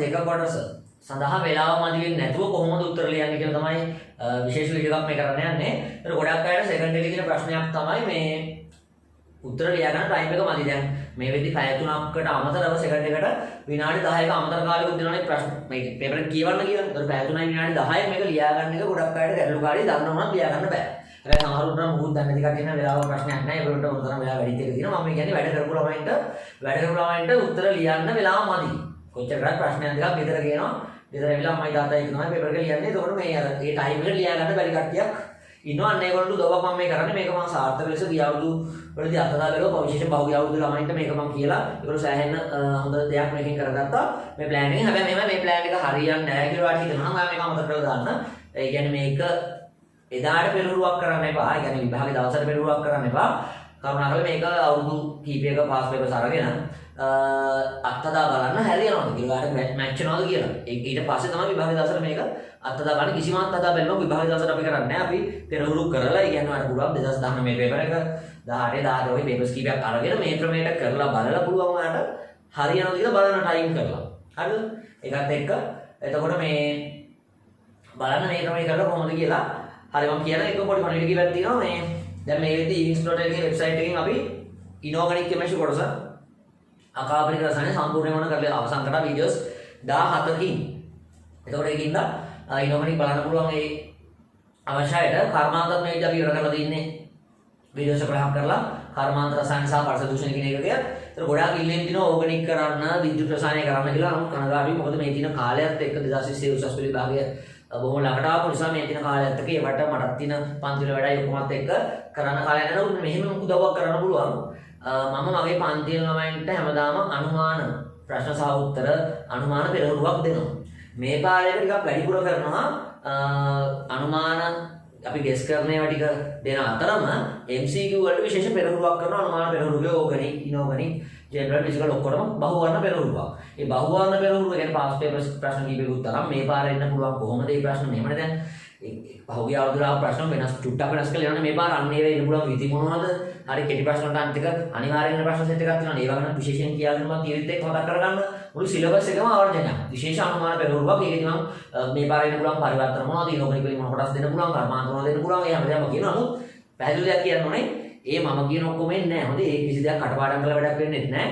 දෙක කොටස සඳහා වෙලාව මදි වෙන්නේ නැතුව කොහොමද උත්තර ලියන්නේ කියලා තමයි විශේෂ වීඩියෝ එකක් මේ කරන්න යන්නේ. ඒතර ගොඩක් අයට සෙකන්ඩ් එකේ තියෙන ප්‍රශ්නයක් තමයි මේ උත්තර ලියා ගන්න ටයිම් එක මදි. දැන් මේ වෙද්දි පැය 3කට අමතරව සෙකන්ඩ් එකට විනාඩි 10ක අමතර කාලයකුත් දෙනවනේ ප්‍රශ්න මේ පේපර් එක කියවන්න කියලා. ඒතර පැය 3යි විනාඩි 10යි මේක ලියා ගන්න එක ගොඩක් අයට ගැටලුකාරී දන්නව නම් ලියා ගන්න බෑ. හැබැයි සමහරුන්ට නම් මුකුත් දන්නේ නැති කටින් වෙලාව ප්‍රශ්නයක් නැහැ. ඒගොල්ලන්ට උත්තර වෙලා වැඩිත් එක තියෙනවා. මම කියන්නේ වැඩ කරපු ළමයින්ට උත්තර ලියන්න වෙලාව මදි. කොච්චර කරත් ප්‍රශ්නයක් දෙකක් ගෙදර කියනවා. ගෙදර ඇවිල්ලා අම්මයි තාත්තයි කියනවා පේපර් එක ලියන්නේ. එතකොට මේ අර ඒ ටයිම් එකට ලියා ගන්න බැරි කට්ටියක් ඉන්නවා. අන්න ඒගොල්ලන්ට උදව්වක් මම මේ කරන්නේ. මේක මම සාර්ථක ලෙස ගිය අවුරුදු වලදී අත්දැකලා බැලුවා. විශේෂයෙන් පහුගිය අවුරුදු ළමයින්ට මේක මම කියලා ඒගොල්ලෝ සෑහෙන හොඳ දෙයක් මේකෙන් කරගත්තා. මේ ප්ලෑන් එකෙන්. හැබැයි මේ ප්ලෑන් එක හරියන්නේ නැහැ කියලා වාට හිතනවා නම් මේක අමතක කරලා දාන්න. ඒ කියන්නේ මේක එදාට පෙරහුරුවක් කරන්න එපා. ඒ කියන්නේ විභාගේ දවසට පෙරහුරුවක් කරන්න එපා. කරුණාකරලා මේක අවුරුදු කීපයක පාස් පේපර්ස් අරගෙන අත්හදා බලන්න හැරියනවද කියලා ඔයාලට මැච් වෙනවද කියලා. ඊට පස්සේ තමයි විභාගේ දවසට මේක අත්හදා බලන්න. කිසිම අත්හදා බැලුමක් විභාගේ දවසට අපි කරන්නේ නැහැ. අපි පෙරහුරු කරලා ඒ කියන්නේ ඔයාලට පුළුවන් 2019 පේපර් එක 18 19 වගේ පේපර්ස් කීපයක් අරගෙන මේ ක්‍රමයට කරලා බලලා පුළුවන් ඔයාලට හරියනවද කියලා බලන්න ටයිම් කරලා. හරිද? ඒකත් එක්ක එතකොට මේ බලන්න මේ ක්‍රමය කරලා කොහොමද කියලා හරි මම කියන එක පොඩි පණිවිඩ කීපයක් තියෙනවා මේ දැන් මේ විදිහට events.lk එකේ වෙබ්සයිට් එකකින් අපි inorganic chemistry කොටස අකාපරික රසායන සම්පූර්ණයෙන්ම කරලා අවසන් කරලා වීඩියෝස් 17කින්. එතකොට ඒකින්ද inorganic බලන්න පුළුවන් ඒ අවශ්‍යයට කර්මාන්තත් මේ විදිහට අපි ඉවර කරලා තින්නේ වීඩියෝස් 15ක් කරලා කර්මාන්ත රසායන සහ පරිසර දූෂණ කියන එකක. ඒතර ගොඩාක් ඉල්ලෙන් දිනවා ඕගනික් කරන්න විද්‍යුත් රසායන කරන්න කියලා. නමුත් කනගාටුයි මොකද මේ තියෙන කාලයත් එක්ක 2020 උසස් පෙළ විභාගය බොහොම ළඟට ආපු නිසා මේ තියෙන කාලයත් එක්ක ඒවට මටත් තියෙන පන්තිවල වැඩයි ඔක්කොමත් එක්ක කරන්න කාලයක් යනකොට මෙහෙම උදව්වක් කරන්න පුළුවන්. මම මගේ පන්තියේ ළමයින්ට හැමදාම අනුමාන ප්‍රශ්න සහ උත්තර අනුමාන පෙරහුරුවක් දෙනවා. මේ පාඩේට ටිකක් වැඩිපුර කරනවා අනුමාන අපි ගෙස් කරන ඒවා ටික දෙන අතරම MCQ වලට විශේෂ පෙරහුරුවක් කරනවා. අනුමාන පෙරහුරුවේ ඕගනික් ඉනෝගනික් ජෙනරල් ෆිසිකල් ඔක්කොම බහුවර්ණ පෙරහුරුවක්. මේ බහුවර්ණ පෙරහුරුව කියන්නේ පාස් පේපර්ස් ප්‍රශ්න කීපයකට තරම් මේ පාරේ එන්න පුළුවන් කොහොමද මේ ප්‍රශ්න මෙහෙමනේ දැන් පහුගිය අවුරුද්දේ ප්‍රශ්න වෙනස් චුට්ටක් වෙනස් කරලා යනවා. මේ පාර අන්නේ වේ ඉන්න පුළුවන් විදි මොනවද? හරි කෙටි ප්‍රශ්න වලට අන්තික අනිවාර්යෙන් ප්‍රශ්න සෙට් එකක් තියෙනවා. ඒවා ගැන විශේෂයෙන් කියලා දෙනවා තීරිත් එක්ක මතක් කරගන්න. මුළු සිලබස් එකම ආවර්ජනයක්. විශේෂ අනුමාන පෙරහුරුවක්. ඒකදී මම මේ පාර එන්න පුළුවන් පරිවර්තන මොනවද? ඉනෝගනික් වලින් මොන කොටස් දෙන්න පුළුවන්? කර්මාන්ත මොනවද දෙන්න පුළුවන්? ඒ හැමදේම කියනවා. නමුත් පැහැදිලි දෙයක් කියන්න ඕනේ. ඒ මම කියන ඔක්කොම එන්නේ නැහැ. හොඳේ ඒ කිසි දෙයක් කටපාඩම් කරලා වැඩක් වෙන්නේ නැහැ.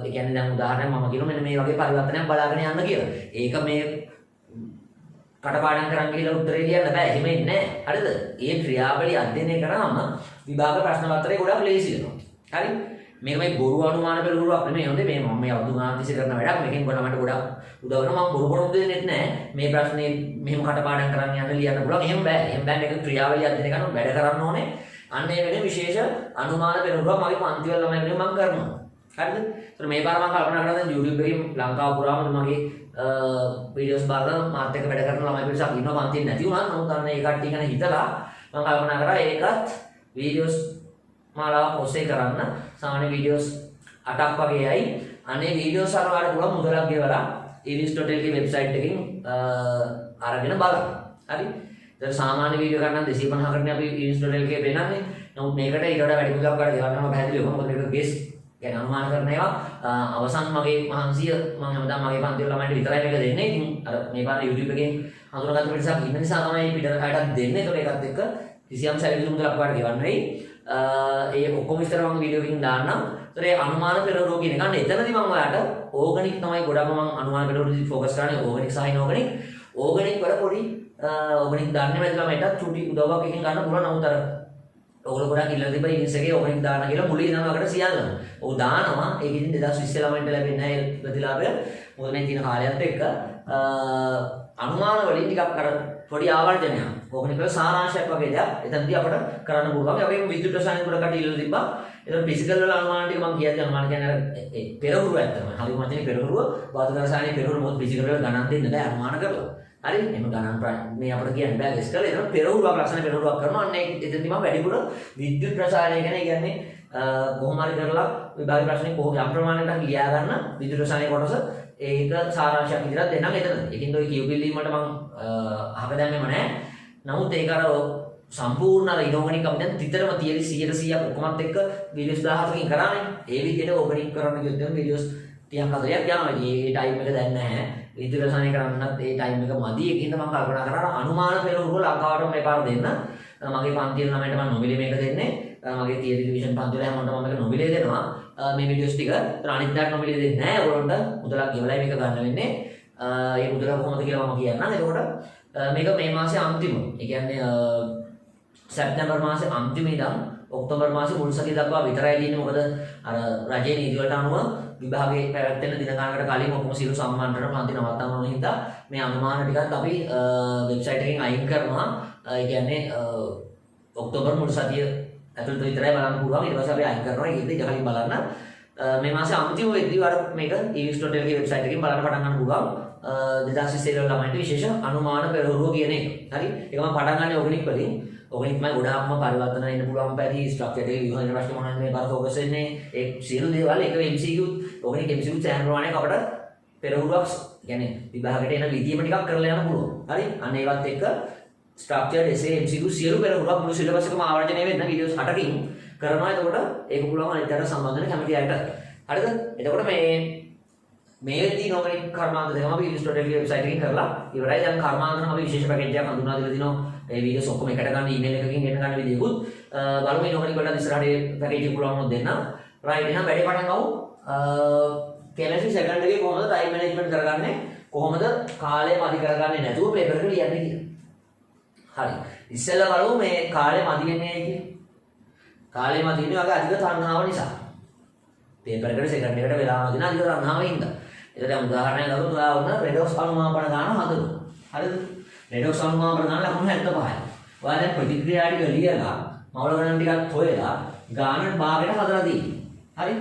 ඒ කියන්නේ දැන් උදාහරණයක් මම කියනවා මෙන්න මේ වගේ පරිවර්තනයක් බලාගෙන යන්න කියලා. ඒක මේ කටපාඩම් කරන් ගිහලා උත්තරේ ලියන්න බෑ. එහෙම ඉන්නේ නැහැ. හරිද? ඒ ක්‍රියාවලිය අධ්‍යයනය කරාම විභාග ප්‍රශ්න පත්‍රය ගොඩක් ලේසි වෙනවා. හරි? මේක මේ බොරු අනුමාන පෙරහුරුවක් නෙමෙයි. හොඳේ මේ මම මේ අවුරුදු ගානක් තිස්සේ කරන වැඩක්. මේකෙන් මට ගොඩක් උදව් වෙනවා. මම බොරු බොරු දෙන්නෙත් නැහැ. මේ ප්‍රශ්නේ මෙහෙම කටපාඩම් කරන් යන්න ලියන්න පුළුවන්. එහෙම බෑ. එහෙම බෑ. මේක ක්‍රියාවලිය අධ්‍යයනය කරන වැඩ කරන්න ඕනේ. අන්න ඒ වෙලේ විශේෂ අනුමාන පෙරහුරුවක් මගේ පන්ති වල ළමයි වෙනුවෙන් මම කරනවා. හරිද? ඒතර මේ පාර මම කල්පනා කරලා දැන් YouTube එකේ ලංකාව පුරාම මගේ වීඩියෝස් බලලා මාත් එක්ක වැඩ කරන ළමයි පිරිසක් ඉන්නවා පන්තියේ නැති වුණා. නමුත් අන්න ඒ කට්ටිය ගැන හිතලා මම කල්පනා කරා ඒකත් වීඩියෝස් මාලාවක් ඔස්සේ කරන්න. සාමාන්‍ය වීඩියෝස් 8ක් වගේයි. අනේ වීඩියෝස් අර වල පුළුවන් මුදලක් ගෙවලා events.lk වෙබ්සයිට් එකකින් අරගෙන බලන්න. හරි? දැන් සාමාන්‍ය වීඩියෝ ගන්න 250කටනේ අපි events.lk වෙනන්නේ. නමුත් මේකට ඊට වඩා වැඩි මුදලක් ගන්න ගෙවන්නම පැහැදිලිව මොකද මේක ගෙස් يعني අනුමාන කරන ඒවා අවසන් මගේ මහන්සිය මම හැමදාම මගේ පන්ති වල ළමයින්ට විතරයි මේක දෙන්නේ. ඉතින් අර මේ පාර YouTube එකෙන් හඳුනාගත්ත පිටසක් ඉන්න නිසා තමයි පිටර අයටත් දෙන්නේ. ඒකට ඒකත් එක්ක කිසියම් සැලකිලි මුදලක් වාට ගෙවන්න වෙයි. ඒ ඔක්කොම විස්තර මම වීඩියෝ එකකින් දාන්නම්. ඒතර ඒ අනුමාන පෙරහුරුව කියන එක එතනදී මම ඔයාලට ඕගනික් තමයි ගොඩක්ම මම අනුමාන පෙරහුරුවේදී ફોකස් කරන්නේ. ඕගනික් සහ ඉනෝගනික්. ඕගනික් වල පොඩි ඕගනික් දාන්නේ නැති ළමයිටත් චුටි උදව්වක් එකකින් ගන්න පුළුවන්. නමුත් අර ඔයගොල්ලෝ ගොඩක් ඉල්ලලා තිබ්බා ඉන්ස් එකේ ඕගනික් දාන්න කියලා මුලින් ඉඳන්ම අකට සියල්ලම. ඔව් දානවා. ඒක ඉතින් 2020 ළමයින්ට ලැබෙන්නේ නැහැ ප්‍රතිලාභය. මොකද මේ තියෙන කාලයත් එක්ක අනුමාන වලින් ටිකක් අර පොඩි ආවර්ජනයක්. ඕගනික් වල සාරාංශයක් වගේ දෙයක් එතනදී අපිට කරන්න පුළුවන්. ඒ වගේම විද්‍යුත් රසායන වල කට ඉල්ලලා තිබ්බා. ඒතර ෆිසිකල් වල අනුමාන ටික මම කියද්දි අනුමාන කියන්නේ අර පෙරහුරුව ඇත්තම. හරි වචනේ පෙරහුරුව. වාතක රසායනික පෙරහුරුව මොකද ෆිසිකල් වල ගණන් දෙන්න බෑ අනුමාන කරලා. හරි එම ගණන් මේ අපිට කියන්න බෑ ගෙස් කරලා ඒක පෙරහුරුවක් ලක්ෂණ පෙරහුරුවක් කරනවා. අන්න එතෙන්දී මම වැඩිපුර විද්‍යුත් රසායනය කියන්නේ කොහොම හරි කරලා විභාග ප්‍රශ්නේ කොහොම යම් ප්‍රමාණයකට ලියා ගන්න විද්‍යුත් රසායනය කොටස ඒක සාරාංශයක් විදිහට දෙන්නම් එතන. ඒකින්ද ඔය කියු පිළිම වලට මම අහක දැම්මේම නැහැ. නමුත් ඒක අර සම්පූර්ණ අර ඉනෝගනික් අපි දැන් විතරම තියලි 100%ක් ඔක්කොමත් එක්ක වීඩියෝස් 17කින් කරානේ. ඒ විදිහට ඕගනික් කරන්න ගියොත් දැන් වීඩියෝස් 30ක් 40ක් යනවා. මේ ටයිම් එක දැන් නැහැ. විද්‍යුත් රසායනික කරන්නත් ඒ ටයිම් එක මදි. ඒකින්ද මම කල්පනා කරා අනුමාන පෙරහුරු ලංකාවටම මේ පාර දෙන්න. මගේ පන්තියේ ළමයින්ට මම නොමිලේ මේක දෙන්නේ. මගේ තියරි ඩිවිෂන් පන්තිවල හැමෝටම මම මේක නොමිලේ දෙනවා. මේ වීඩියෝස් ටික. ඒතර අනිත් දාට නොමිලේ දෙන්නේ නැහැ. ඔයගොල්ලන්ට මුදලක් ගෙවලා මේක ගන්න වෙන්නේ. ඒ මුදල කොහොමද කියලා මම කියන්නම්. එතකොට මේක මේ මාසේ අන්තිම. ඒ කියන්නේ සැප්තැම්බර් මාසේ අන්තිම ඉඳන් ඔක්තෝබර් මාසේ මුල් සතිය දක්වා විතරයි තියෙන්නේ. මොකද අර රජයේ නීති වලට අනුව විභාගයේ පැවැත්වෙන දින ගණනකට කලින් ඔක්කොම සියලු සම්මානවලට පන්ති නවත්තන්න ඕන හින්දා මේ අනුමාන ටිකත් අපි වෙබ්සයිට් එකෙන් අයින් කරනවා. ඒ කියන්නේ ඔක්තෝබර් මුල් සතිය ඇතුළත විතරයි බලන්න පුළුවන්. ඊට පස්සේ අපි අයින් කරනවා. ඒකෙදි ඉතලින් බලන්න මේ මාසේ අන්තිම වෙද්දී වර මේක evix.lk වෙබ්සයිට් එකෙන් බලන්න පටන් ගන්න පුළුවන්. 2020 ළමයින්ට විශේෂ අනුමාන පෙරහුරුව කියන එක. හරි. ඒක මම පටන් ගන්නේ ඕගනික් වලින්. ඕගනික් මම ගොඩාක්ම පරිවර්තන වෙන්න පුළුවන් පැති ස්ට්‍රක්චර් එකේ විභාග ප්‍රශ්න මොනවද මේ බර ෆෝකස් වෙන්නේ. ඒ සියලු දේවල් එක MCQ ඕගනික් MCQ සෑහෙන ප්‍රමාණයක් අපිට පෙරහුරුවක් කියන්නේ විභාගයට එන විදියම ටිකක් කරලා යන්න පුළුවන්. හරි. අන්න ඒවත් එක්ක ස්ට්‍රක්චර්ඩ් එසේ MCQ සියලු පෙරහුරුවක් මුළු සිලබස් එකම ආවර්ජනය වෙන්න වීඩියෝස් 8කින් කරනවා. එතකොට ඒක පුළුවන් අනිත් අයට සම්බන්ධ වෙන කැමති අයට. හරිද? එතකොට මේ වෙද්දී නොගනික් කර්මාන්ත දෙකම අපි evix.lk වෙබ්සයිට් එකකින් කරලා ඉවරයි. දැන් කර්මාන්ත නම් අපි විශේෂ පැකේජ් එකක් හඳුන්වා දීලා දිනවා. මේ වීඩියෝස් ඔක්කොම එකට ගන්න ඊමේල් එකකින් ගෙන්න ගන්න විදියකුත් බලමු. මේ නොගනික් වලට ඉස්සරහට පැකේජ් එක පුළුවන් වුණොත් දෙන්න. රයිට්. එහෙනම් වැඩි පටන් ගමු. කෙමිස්ට්‍රි සෙකන්ඩ් එකේ කොහොමද ටයිම් මැනේජ්මන්ට් කරගන්නේ? කොහොමද කාලය මදි කරගන්නේ නැතුව පේපර් එක ලියන්නේ කියලා. හරි. ඉස්සෙල්ලා බලමු මේ කාලය මදි වෙන්නේ ඇයි කියලා. කාලය මදි වෙන්නේ වගේ අධික තණ්හාව නිසා. පේපර් එකට සෙකන්ඩ් එකට වෙලා මදින අධික තණ්හාව හින්දා. ඒක දැන් උදාහරණයක් ගත්තොත් ඔයා වුණ රෙඩොක්ස් අනුමාපන ගන්න හදනවා. හරිද? රෙඩොක්ස් අනුමාපන ගන්න ලකුණු 75යි. ඔයා දැන් ප්‍රතික්‍රියා ටික ලියලා මවල ගණන් ටිකක් හොයලා ගානට භාගයට හදලා තියෙනවා. හරි?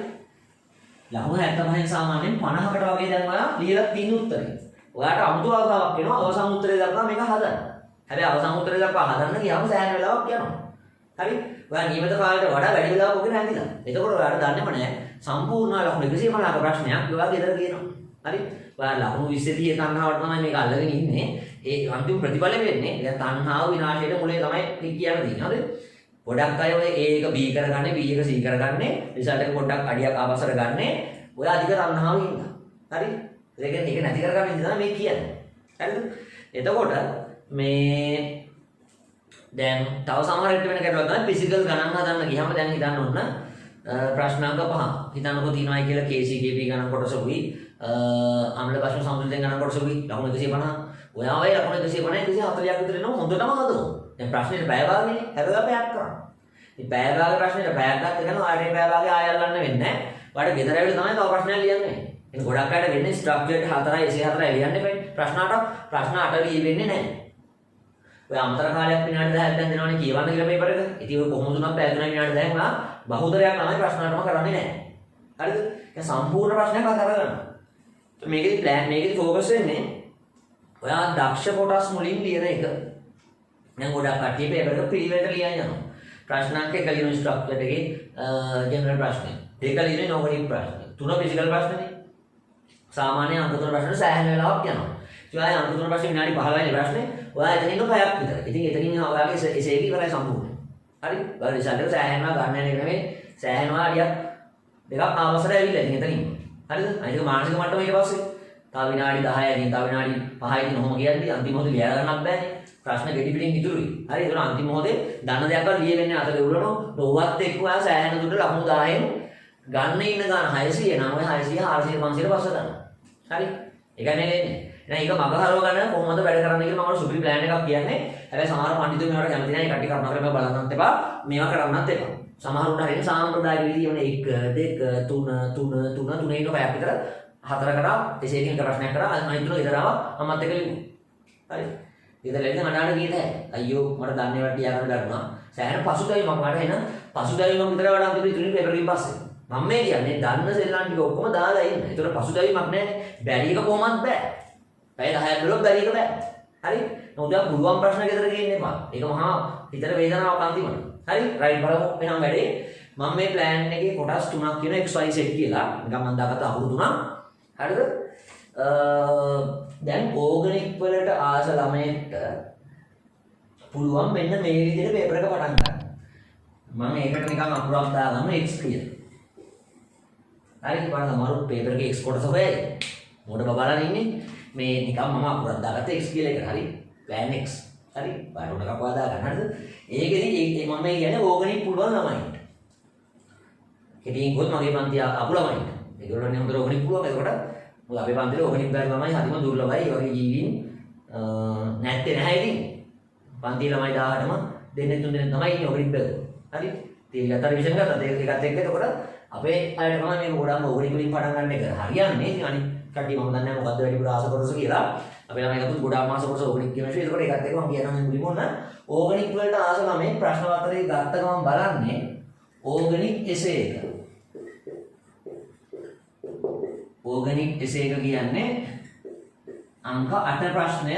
ලකුණු 75න් සාමාන්‍යයෙන් 50කට වගේ දැන් ඔයා ලියලා තියෙන උත්තරේ. ඔයාට අමුතු අවස්ථාවක් එනවා අවසන් උත්තරේ දක්වා මේක හදන්න. හැබැයි අවසන් උත්තරේ දක්වා හදන්න ගියාම සෑහෙන වෙලාවක් යනවා. හරි? ඔයා නියමිත කාලයට වඩා වැඩි වෙලාවක් ඔකේ නැතිලා. එතකොට ඔයාට දන්නේම නැහැ සම්පූර්ණ ලකුණු 150ක ප්‍රශ්නයක් ඔයා ගෙදර කියනවා. හරි? ඔයා ලකුණු 20 30 තණ්හාවට තමයි මේක අල්ලගෙන ඉන්නේ. ඒ අන්තිම ප්‍රතිඵල වෙන්නේ දැන් තණ්හාව විනාශයට මුලේ තමයි කියන්න තියෙන්නේ. හරිද? ගොඩක් අය ඔය A එක B කරගන්නේ B එක C කරගන්නේ රිසල්ට් එක පොඩ්ඩක් අඩියක් ආපස්සට ගන්නේ ඔය අධික තණ්හාවෙන් ඉඳලා. හරි? ඒ කියන්නේ ඒක නැති කරගන්න ඉඳලා මේ කියන්නේ. හරිද? එතකොට මේ දැන් තව සමහර විට වෙන කඩුවක් තමයි ෆිසිකල් ගණන් හදන්න ගියාම දැන් හිතන්න ඕන ප්‍රශ්නාංක 5 හිතන්නකෝ තියෙනවා කියලා KCKP ගණන් කොටසකුයි අම්ල ප්‍රශ්න සම්බන්ධයෙන් ගණන් කොටසකුයි ලකුණු 150 ඔයා ඔය ලකුණු 150 140ක් විතර එනවා හොඳටම හදනවා. දැන් ප්‍රශ්නේ පැය භාගෙනේ හැබැයි පැයක් කරනවා. ඉතින් පැය භාගෙ ප්‍රශ්නේ පැයක් ගන්න ගමන් ආයෙත් පැය භාගෙ ආයෙ අල්ලන්න වෙන්නේ නැහැ. ඔයාලට ගෙදර ඇවිල්ලා තමයි තව ප්‍රශ්නයක් ලියන්නේ. ඉතින් ගොඩක් අයට වෙන්නේ ස්ට්‍රක්චර්ඩ් 4යි එසේ 4යි ලියන්න එපා. ප්‍රශ්න 8 ලියෙන්නේ නැහැ. ඔය අමතර කාලයක් විනාඩි 10ක් දැන් දෙනවනේ කියවන්න කියලා පේපර් එක. ඉතින් ඔය කොහොමද උනත් පැය 3යි විනාඩි 10ක් නා බහුතරයක් තමයි ප්‍රශ්න 8ම කරන්නේ නැහැ. හරිද? ඒ සම්පූර්ණ ප්‍රශ්නයක් අතර ගන්න. මේකෙදි ફોකස් වෙන්නේ ඔයා දක්ෂ කොටස් මුලින් ලියන එක. දැන් ගොඩක් කට්ටිය පේපර් එක පිළිවෙලට ලියන්න යනවා. ප්‍රශ්නාංක 1 ලියන ස්ට්‍රක්චර් එකේ ජෙනරල් ප්‍රශ්න. 2 ලියන නොගනික් ප්‍රශ්න. 3 ෆිසිකල් ප්‍රශ්නනේ. සාමාන්‍ය අංක 3 ප්‍රශ්න සෑහෙන වෙලාවක් යනවා. ඒ අය අංක 3 ප්‍රශ්න විනාඩි 15යි ප්‍රශ්නේ. ඔයා එතනින් පැයක් විතර. ඉතින් එතනින් ඔයාගේ එසේ ඉවරයි සම්පූර්ණ. හරි? ඔයා රිසල්ට් එක සෑහෙනවා ගන්න යන එක නෙමෙයි. සෑහෙනවා අඩියක් දෙකක් ආවසර ඇවිල්ලා ඉතින් එතනින්. හරිද? අනිත් මානසික මට්ටම ඊට පස්සේ තව විනාඩි 10යි ඉතින් තව විනාඩි 5යි ඉතින් ඔහොම කියන්නේ අන්තිම මොහොතේ ලියා ගන්නත් බෑනේ. ප්‍රශ්න ගෙඩි පිටින් ඉතුරුයි. හරි? ඒක අන්තිම මොහොතේ දන්න දෙයක්වත් ලියෙන්නේ අත දෙවුලනෝ. ඔවත් එක්ක ඔයා සෑහෙන දුරට ලකුණු 10න් ගන්න ඉන්න ගන්න 600 නම් ඔය 600 400 500 පස්ස ගන්න. හරි? ඒකයි මේ වෙන්නේ. එහෙනම් ඒක මග හරව ගන්න කොහොමද වැඩ කරන්න කියලා මම සුපිරි ප්ලෑන් එකක් කියන්නේ. හැබැයි සමහර පඬිතුන් මේවට කැමති නැහැ. ඒ කට්ටිය කරුණා කරලා බලන්නත් එපා. මේවා කරන්නත් එපා. සමහරුන්ට හරියට සාම්ප්‍රදායික විදිහේ වනේ 1 2 3 3 ඉන්න පැයක් විතර 4 කරා එසේකින් ප්‍රශ්නයක් කරා අනිත් තුන ඉදරාව අම්මත් එක්ක ලිව්වා. හරි. ඉතින් ලෙඩ අඬාඩ ගියේ නැහැ. අයියෝ මට දන්නේ වට තියා ගන්න දරුණා. සෑහෙන පසුතැවීමක් මට එන පසුතැවීමක් විතර වඩා අන්තිම ඉතුරු පේපර් එකකින් පස්සේ. මම මේ කියන්නේ දන්න සෙල්ලම් ටික ඔක්කොම දාලා ඉන්න. ඒතර පසුතැවීමක් නැහැ. බැරි එක කොහොමත් බෑ. පැය 10ක් ගලොත් බැරි එක බෑ. හරි? නමුත් දැන් පුළුවන් ප්‍රශ්න ගෙදර ගේන්න එපා. ඒක මහා හිතට වේදනාවක් අන්තිමට. හරි? රයිට් බලමු එහෙනම් වැඩේ. මම මේ ප්ලෑන් එකේ කොටස් 3ක් කියන XY set කියලා නිකන් මම දාගත්ත අකුරු 3ක්. හරිද? දැන් ඕගනික් වලට ආස ළමයෙක්ට පුළුවන් මෙන්න මේ විදිහට පේපර් එක පටන් ගන්න. මම ඒකට නිකන් අකුරක් දාගන්න x කියලා. හරි බලන්න අමාරු පේපර් එකේ x කොටස හොයයි. මොකට බබාලා ඉන්නේ මේ නිකන් මම අකුරක් දාගත්ත x කියලා එකට. හරි plan x. හරි පාඩුවක වදා ගන්න හරිද? ඒකෙදි මම කියන්නේ ඕගනික් පුළුවන් ළමයින්ට. කෙටියෙන් ගොත් මගේ පන්ති අපු ළමයින්ට. ඒගොල්ලෝනේ හොඳට ඕගනික් පුළුවන්. ඒකට මොකද අපේ පන්තියේ ඕගනික් බැරි ළමයි හරිම දුර්ලභයි. ඒ වගේ ජීවීන් නැත්තේ නැහැ ඉතින්. පන්ති ළමයි 18ම දෙන්නේ 3 දෙනෙක් තමයි ඉන්නේ ඕගනික් බැලුවා. හරි. ඉතින් අතර විෂන් ගත්තා. ඒකත් එක්ක එතකොට අපේ අයට තමයි මේ ගොඩාක් ඕගනික් වලින් පටන් ගන්න එක හරියන්නේ. ඉතින් අනිත් කට්ටිය මම දන්නේ නැහැ මොකද්ද වැඩිපුර ආස කොටස කියලා. අපේ ළමයි ගත්තොත් ගොඩාක් මාස කොටස ඕගනික් කෙමිස්ට්‍රි. ඒකට ඒකත් එක්ක මම කියනවා මේ මුලින්ම ඕන ඕගනික් වලට ආස ළමයි ප්‍රශ්න පත්‍රයේ ගත්ත ගමන් බලන්නේ ඕගනික් එසේ එක. ඕගනික් එසේ එක කියන්නේ අංක 8 ප්‍රශ්නය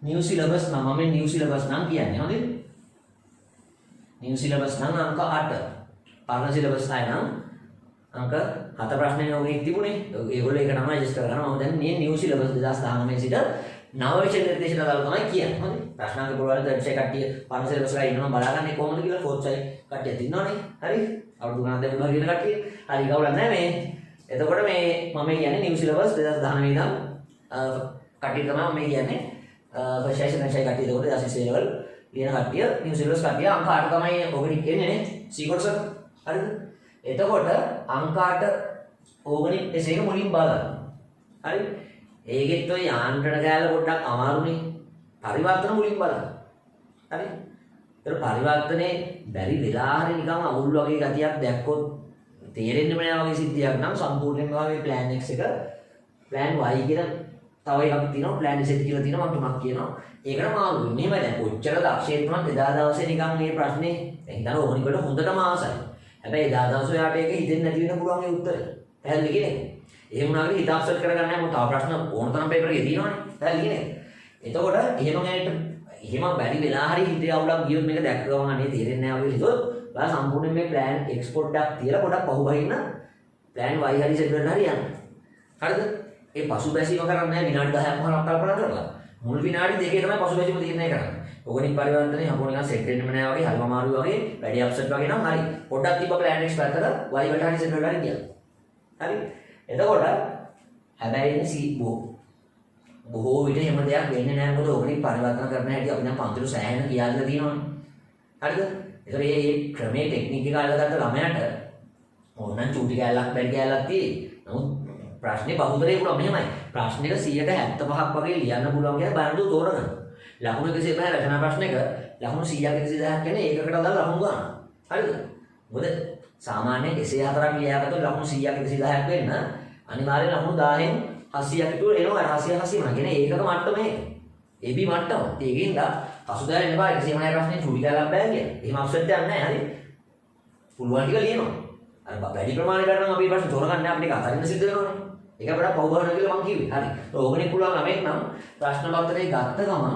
නිව් සිලබස් නම් මම නිව් සිලබස් නම් කියන්නේ හරිද? නිව් සිලබස් නම් අංක 8. පරණ සිලබස් අය නම් අංක 7 ප්‍රශ්නේ ඕගනික් තිබුණේ. ඒගොල්ලෝ ඒක තමයි රෙජිස්ටර් කරනවා. මම දැන් මේ නිව් සිලබස් 2019 සිට නව විෂය නිර්දේශන දාලා තමයි කියන්නේ. හරි. ප්‍රශ්නාංක පුරවල දැක්ෂේ කට්ටිය පරණ සිලබස් එකයි ඉන්නවා බලාගන්නේ කොහොමද කියලා ෆෝර්ත් සයි කට්ටිය ඉන්නවනේ. හරි. අවුරුදු ගණන් දෙකක් හරියට කට්ටිය. හරි ගවුලක් නැහැ මේ. එතකොට මේ මම කියන්නේ නිව් සිලබස් 2019 ඉඳන් කට්ටිය තමයි මම කියන්නේ ෆස්ට් සයි සෙකන්ඩ් සයි කට්ටිය. එතකොට 2020 ලෙවල් ලියන කට්ටිය නිව් සිලබස් කට්ටිය අංක 8 තමයි ඕගනික් එන්නේ නේ. සී කොටස. හරිද? එතකොට අංක 8 ඕගනික් එසේ එක මුලින් බලන්න. හරි? ඒකෙත් ඔය යාන්ත්‍රණ කෑල්ල පොඩ්ඩක් අමාරුනේ. පරිවර්තන මුලින් බලන්න. හරි? ඒතර පරිවර්තනේ බැරි වෙලා හරි නිකන් අවුල් වගේ ගතියක් දැක්කොත් තේරෙන්නේ නැහැ වගේ සිද්ධියක් නම් සම්පූර්ණයෙන්ම මේ plan x එක plan y කියන තව එකක් තියෙනවා plan z කියලා තියෙනවා මම තුනක් කියනවා. ඒකට මාරු වෙන්නේ. එහෙම දැන් කොච්චර දක්ෂයෙක් වුණත් එදා දවසේ නිකන් මේ ප්‍රශ්නේ දැන් හිතන ඕනිකට හොඳටම ආසයි. හැබැයි එදා දවසේ යාට ඒක හිතෙන්නේ නැති වෙන පුළුවන් ඒ උත්තරේ. පැහැදිලි කියන්නේ. එහෙම වුණාම හිත අප්සෙට් කරගන්න නැහැ. මොකද තව ප්‍රශ්න ඕන තරම් පේපර් එකේ තියෙනවනේ. පැහැදිලි කියන්නේ. එතකොට එහෙම ගෑනට එහෙම බැරි වෙලා හරි හිතේ අවුලක් ගියොත් මේක දැක්ක ගමන් අනේ තේරෙන්නේ නැහැ වගේ හිතුවොත් ඔයා සම්පූර්ණයෙන් මේ plan x පොඩ්ඩක් තියලා පොඩක් පහුබහින්න plan y හරි z වලට හරි යන්න. හරිද? ඒ පසුබැසීම කරන්නේ නැහැ විනාඩි 10ක් වහක් කල්පනා කරලා. මුල් විනාඩි දෙකේ තමයි පසුබැසීම තීරණය කරන්නේ. ඕගනික් පරිවර්තනයේ හම්බුන නිකන් සෙට් වෙන්නෙම නැහැ වගේ හරිම අමාරුයි වගේ වැඩි අප්සෙට් වගේ නම් හරි. පොඩ්ඩක් තිබ්බ plan x පැත්තට y වලට හරි z වලට හරි ගියා. හරි? එතකොට හැබැයි බොහෝ විට එහෙම දෙයක් වෙන්නේ නැහැ. මොකද ඕගනික් පරිවර්තන කරන හැටි අපි නම් පන්තිරු සෑහෙන කියලා තියෙනවනේ. හරිද? ඒතර මේ ක්‍රමයේ ටෙක්නික් එක අල්ලගත්ත ළමයාට ඕනනම් චූටි කැලලක් බැරි කැලලක් තියෙයි. නමුත් ප්‍රශ්නේ බහුතරේ වුණා මෙහෙමයි. ප්‍රශ්නෙක 175ක් වගේ ලියන්න පුළුවන් කියලා බලන්න තෝරගන්න. ලකුණු 150 රචනා ප්‍රශ්නෙක ලකුණු 100ක් 110ක් කියන්නේ ඒකකට අදාළ ලකුණු ගන්න. හරිද? මොකද සාමාන්‍යයෙන් 104ක් ලියාගත්තොත් ලකුණු 100ක් 110ක් වෙන්න අනිවාර්යෙන් ලකුණු 10න් 80ක් විතර එනවා. 80 80 වුණා. කියන්නේ ඒකක මට්ටමේ. AB මට්ටම. ඒකෙන්ද පසුදාලා එන්න බෑ 109 ප්‍රශ්නේ චූටි කැලලක් බෑ කියලා. එහෙම අප්සෙට් එකක් නැහැ. හරි. පුළුවන් ටික ලියනවා. අර වැඩි ප්‍රමාණයකට නම් අපි ප්‍රශ්න තෝරගන්න අපිට ඒක අතරින් සිද්ධ වෙනවනේ. ඒක අපිට පව් ගන්න කියලා මම කිව්වේ. හරි. ඕගනික් පුළුවන් ළමෙක් නම් ප්‍රශ්න පත්‍රයේ ගත්ත ගමන්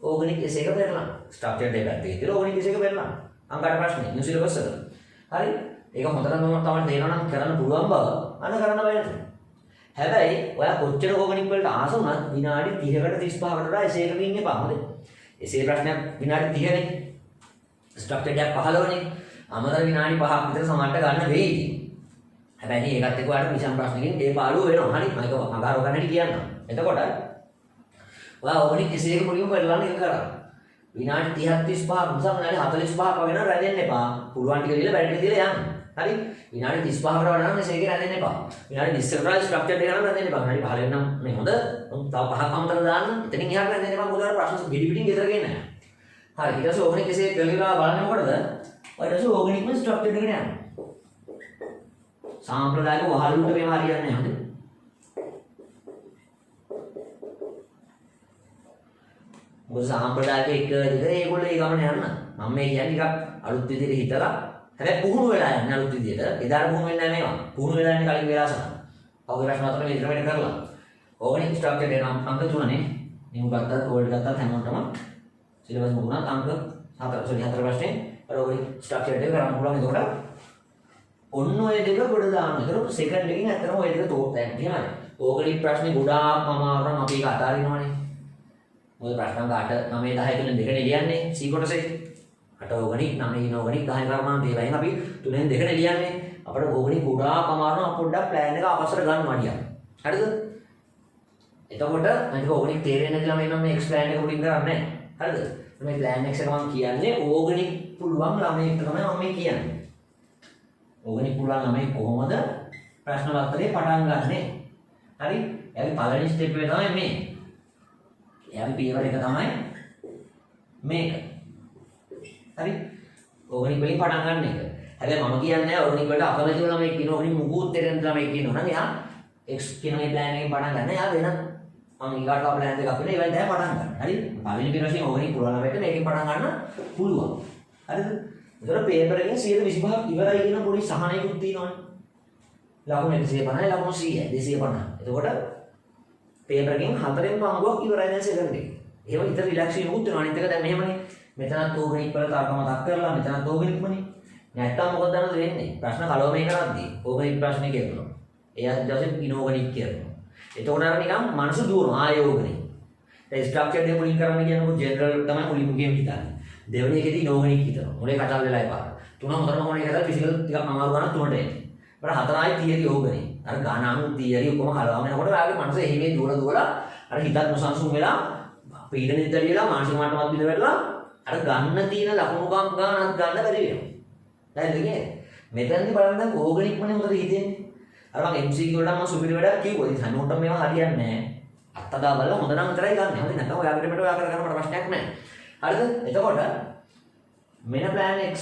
ඕගනික් එසේ එක පෙරලන්න. ස්ට්‍රක්චර් එකක් තියෙනවා. ඕගනික් එසේ එක පෙරලන්න. අංගකට ප්‍රශ්නේ නිව් සිලබස් එක. හරි. ඒක හොඳටම තමයි තේරෙනවා නම් කරන්න පුළුවන් බව අන්න කරන්න බෑ නේද? හැබැයි ඔයා කොච්චර ඕගනික් වලට ආස වුණත් විනාඩි 30කට 35කට වඩා එසේ එකක ඉන්න එපා. හොඳේ. එසේ ප්‍රශ්නයක් විනාඩි 30නේ. ස්ට්‍රක්චර් එකක් 15නේ. අමතර විනාඩි 5ක් විතර සමහරට ගන්න වෙයි. හැබැයි ඒකත් එක්ක ඔයාලට විෂම් ප්‍රශ්නකින් ඒ පාළුව වෙනවා. හරි. මම ඒක අඟහරුව ගන්න හැටි කියන්නම්. එතකොට ඔයා ඕගනික් එසේ එක මුලින්ම බලන්න එක කරා. විනාඩි 30ක් 35ක් නිසා විනාඩි 45ක් වගේ නම් රැඳෙන්න එපා. පුළුවන් ටික දීලා බැරි ටික දීලා යන්න. හරි. විනාඩි 35කට වඩා නම් එසේ එක රැඳෙන්න එපා. විනාඩි 20කට වඩා ස්ට්‍රක්චර් එක නම් රැඳෙන්න එපා. විනාඩි 15 නම් මේ හොඳ. තව 5ක් අමතර දාන්න. එතනින් එහාට රැඳෙන්න එපා. මොකද ප්‍රශ්න පිටි පිටින් ගෙදර ගේන්නේ නැහැ. හරි. ඊට පස්සේ ඕගනික් එසේ කරලා බලන්න මොකටද? ඊට පස්සේ ඕගනික්ම ස්ට්‍රක්චර් එකට යනවා. සාම්ප්‍රදායික වහලුන්ට මේව හරියන්නේ නැහැ. හරි. මොකද සාම්ප්‍රදායික එක දෙක ඒගොල්ලෝ ඒ ගමන යන්න. මම මේ කියන්නේ ටිකක් අලුත් විදිහට හිතලා හැබැයි පුහුණු වෙලා යන්නේ අලුත් විදිහට. එදාට පුහුණු වෙන්නේ නැහැ මේවා. පුහුණු වෙලා යන්නේ කලින් වෙලාසන. පහුගිය ප්‍රශ්න අතර මේ ඉදිරියට කරලා. ඕගනික් ස්ට්‍රක්චර් එක නම් අංක 3නේ. නියු ගත්තත් ඕල්ඩ් ගත්තත් හැමෝටම සිලබස් මොකුණත් අංක 4 ප්‍රශ්නේ ඕගනික් ස්ට්‍රක්චර් එක කරන්න පුළුවන්. ඒකට ඔන්න ඔය දෙක ගොඩ දාන්න. ඒකට සෙකන්ඩ් එකකින් ඇත්තටම ඔය දෙක තෝරන්න. එහෙමයි. ඕගනික් ප්‍රශ්නේ ගොඩාක් අමාරු නම් අපි ඒක අතාරිනවනේ. මොකද ප්‍රශ්න 8 9 10 තුනෙන් දෙකනේ ලියන්නේ C කොටසේ. 8 ඕගනික් 9 ඕගනික් 10 කර්මාන්තය වයින් අපි තුනෙන් දෙකනේ ලියන්නේ. අපිට ඕගනික් ගොඩාක් අමාරු නම් පොඩ්ඩක් ප්ලෑන් එක අපස්සට ගන්නවා ටිකක්. හරිද? එතකොට මම ඕගනික් තේරෙන්නේ නැති ළමයි නම් මේ X ප්ලෑන් එක මුලින් කරන්නේ නැහැ. හරිද? මේ ප්ලෑන් X එක මම කියන්නේ ඕගනික් පුළුවන් ළමයෙක්ට තමයි මම මේ කියන්නේ. ඕගනික් පුළුවන් ළමයි කොහොමද ප්‍රශ්න පත්‍රේ පටන් ගන්නෙ? හරි? එයාගේ පළවෙනි ස්ටෙප් එක තමයි මේ. එයාගේ පියවර එක තමයි මේක. හරි? ඕගනික් වලින් පටන් ගන්න එක. හැබැයි මම කියන්නේ ඕගනික් වලට අකමැති ළමයෙක් ඉන්නවා. ඕගනික් මුකුත් තේරෙන්න ළමයෙක් ඉන්නවා නම් එයා X කියන මේ ප්ලෑන් එකෙන් පටන් ගන්න. එයා වෙන මම ඊගාට ප්ලෑන් දෙකක් අපිට ඒවෙන් තමයි පටන් ගන්න. හරි? පළවෙනි පියවරෙන් ඕගනික් පුළුවන් ළමයට මේකෙන් පටන් ගන්න පුළුවන්. හරිද? ඒතර පේපර් එකෙන් 125ක් ඉවරයි කියන පොඩි සහනයකුත් තියෙනවනේ. ලකුණු 150 ලකුණු 100 250. එතකොට පේපර් එකෙන් 4න් පංගුවක් ඉවරයි දැන් සෙකන්ඩ් එක. එහෙම හිත රිලැක්ස් වෙනකුත් වෙනවා. අනිත් එක දැන් මෙහෙමනේ. මෙතනත් ඕගනික් වල තර්ක මතක් කරලා මෙතනත් ඕගනික්මනේ. නැත්තම් මොකද දන්නවද වෙන්නේ? ප්‍රශ්න කලවමේ කරද්දී ඕගනික් ප්‍රශ්නේ කියනවා. එයා ඊට ඉනෝගනික් කියනවා. එතකොට අර නිකන් මනස දුවනවා ආයේ ඕගනික්. දැන් ස්ට්‍රක්චර් එක මුලින් කරන්න කියනකොට ජෙනරල් තමයි මුලින්ම ගේම් හිතන්නේ. දෙවෙනි එකේදී ඉනෝගනික් හිතනවා. මොලේ කචල් වෙලා එපා. තුන හතරම මොනේ කරලා ෆිසිකල් ටිකක් අමාරු ගන්න තුනට එන්නේ. ඊට හතරයි තියරි ඕගනික්. අර ගණන් තියරි ඔක්කොම කලවම වෙනකොට ඔයාගේ මනස එහෙමේ දුවලා අර හිතත් නොසන්සුන් වෙලා පීඩනෙට දැරියලා මානසික මට්ටමක් දින වැටලා අර ගන්න තියෙන ලකුණු ගානක් ගන්න බැරි වෙනවා. දැන් ඉතින් මෙතනදී බලන්න දැන් ඕගනික්මනේ මොකද හිතෙන්නේ? අර මම MCQ වලට මම සුපිරි වැඩක් කිව්වා. ඉතින් හැමෝටම මේවා හරියන්නේ නැහැ. අත්තදා බලලා හොඳ නම් විතරයි ගන්න. හරි නැත්නම් ඔයාලට මෙතන ඔයා කරගන්න මට ප්‍රශ්නයක් නැහැ. හරිද? එතකොට මෙන්න plan X.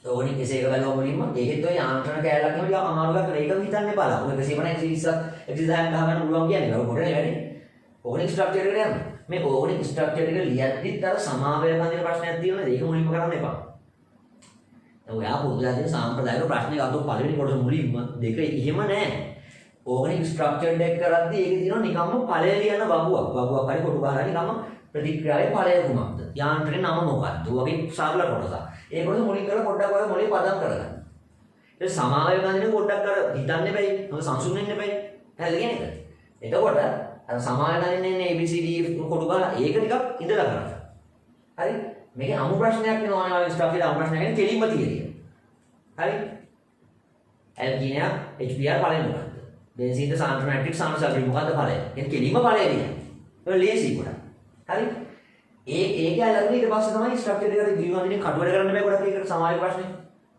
ඕගනික් කෙසේ එක බලව මුලින්ම ඒකෙත් ඔය යාන්ත්‍රණ කෑල්ලක් එහෙම ටිකක් අමාරු ගන්න ඒක හිතන්න එපා. ඔය 150 120ක් ගහගන්න පුළුවන් කියන්නේ. ඒක පොඩේ වැඩි. ඕගනික් ස්ට්‍රක්චර් එකට යන්න. මේ ඕගනික් ස්ට්‍රක්චර් එක ලියද්දිත් අර සමාවය බඳින ප්‍රශ්නයක් තියෙනවා. ඒක මුලින්ම කරන්න එපා. ඔයා පොදුලා දෙන සාම්ප්‍රදායික ප්‍රශ්නේ ගත්තොත් පළවෙනි කොටස මුලින්ම දෙක එහෙම නැහැ. ඕගනික් ස්ට්‍රක්චර්ඩ් එක කරද්දී ඒකේ තියෙනවා නිකම්ම ඵලය ලියන වගුවක්. වගුවක් හරි කොටු ගහලා නිකම්ම ප්‍රතික්‍රියාවේ ඵලය කුමක්ද? යාන්ත්‍රණේ නම මොකක්ද? වගේ සරල කොටසක්. ඒ කොටස මුලින් කරලා පොඩ්ඩක් ඔය මොලේ පදම් කරගන්න. ඒ සමාවය ගන්න පොඩ්ඩක් අර හිතන්න එපයි. මොකද සංසුන් වෙන්න එපයි. හරිද කියන්නේ? එතකොට අර සමාවය ගන්නේ ABCD කොටු ගහලා ඒක ටිකක් ඉඳලා කරන්න. හරි? මේකේ අමු ප්‍රශ්නයක් වෙනවා අනිවාර්ය ස්ට්‍රක්චර් අමු ප්‍රශ්නයක් කියන්නේ කෙලින්ම තියෙන්නේ. හරි? ඇල්ගිනියා HBr ඵලය මොකක්ද? බෙන්සීන්ට සාන්ද්‍ර මැට්‍රික්ස් සාමසග්‍රී මොකක්ද ඵලය? කියන්නේ කෙලින්ම ඵලය කියන්නේ. ඒක ලේසි කොට. හරි? ඒක ඇලගෙන ඊට පස්සේ තමයි ස්ට්‍රක්චර් එකට ග්‍රීව වදිනේ කටුවර කරන්න බෑ ගොඩක් ඒකට සමාජික ප්‍රශ්නේ.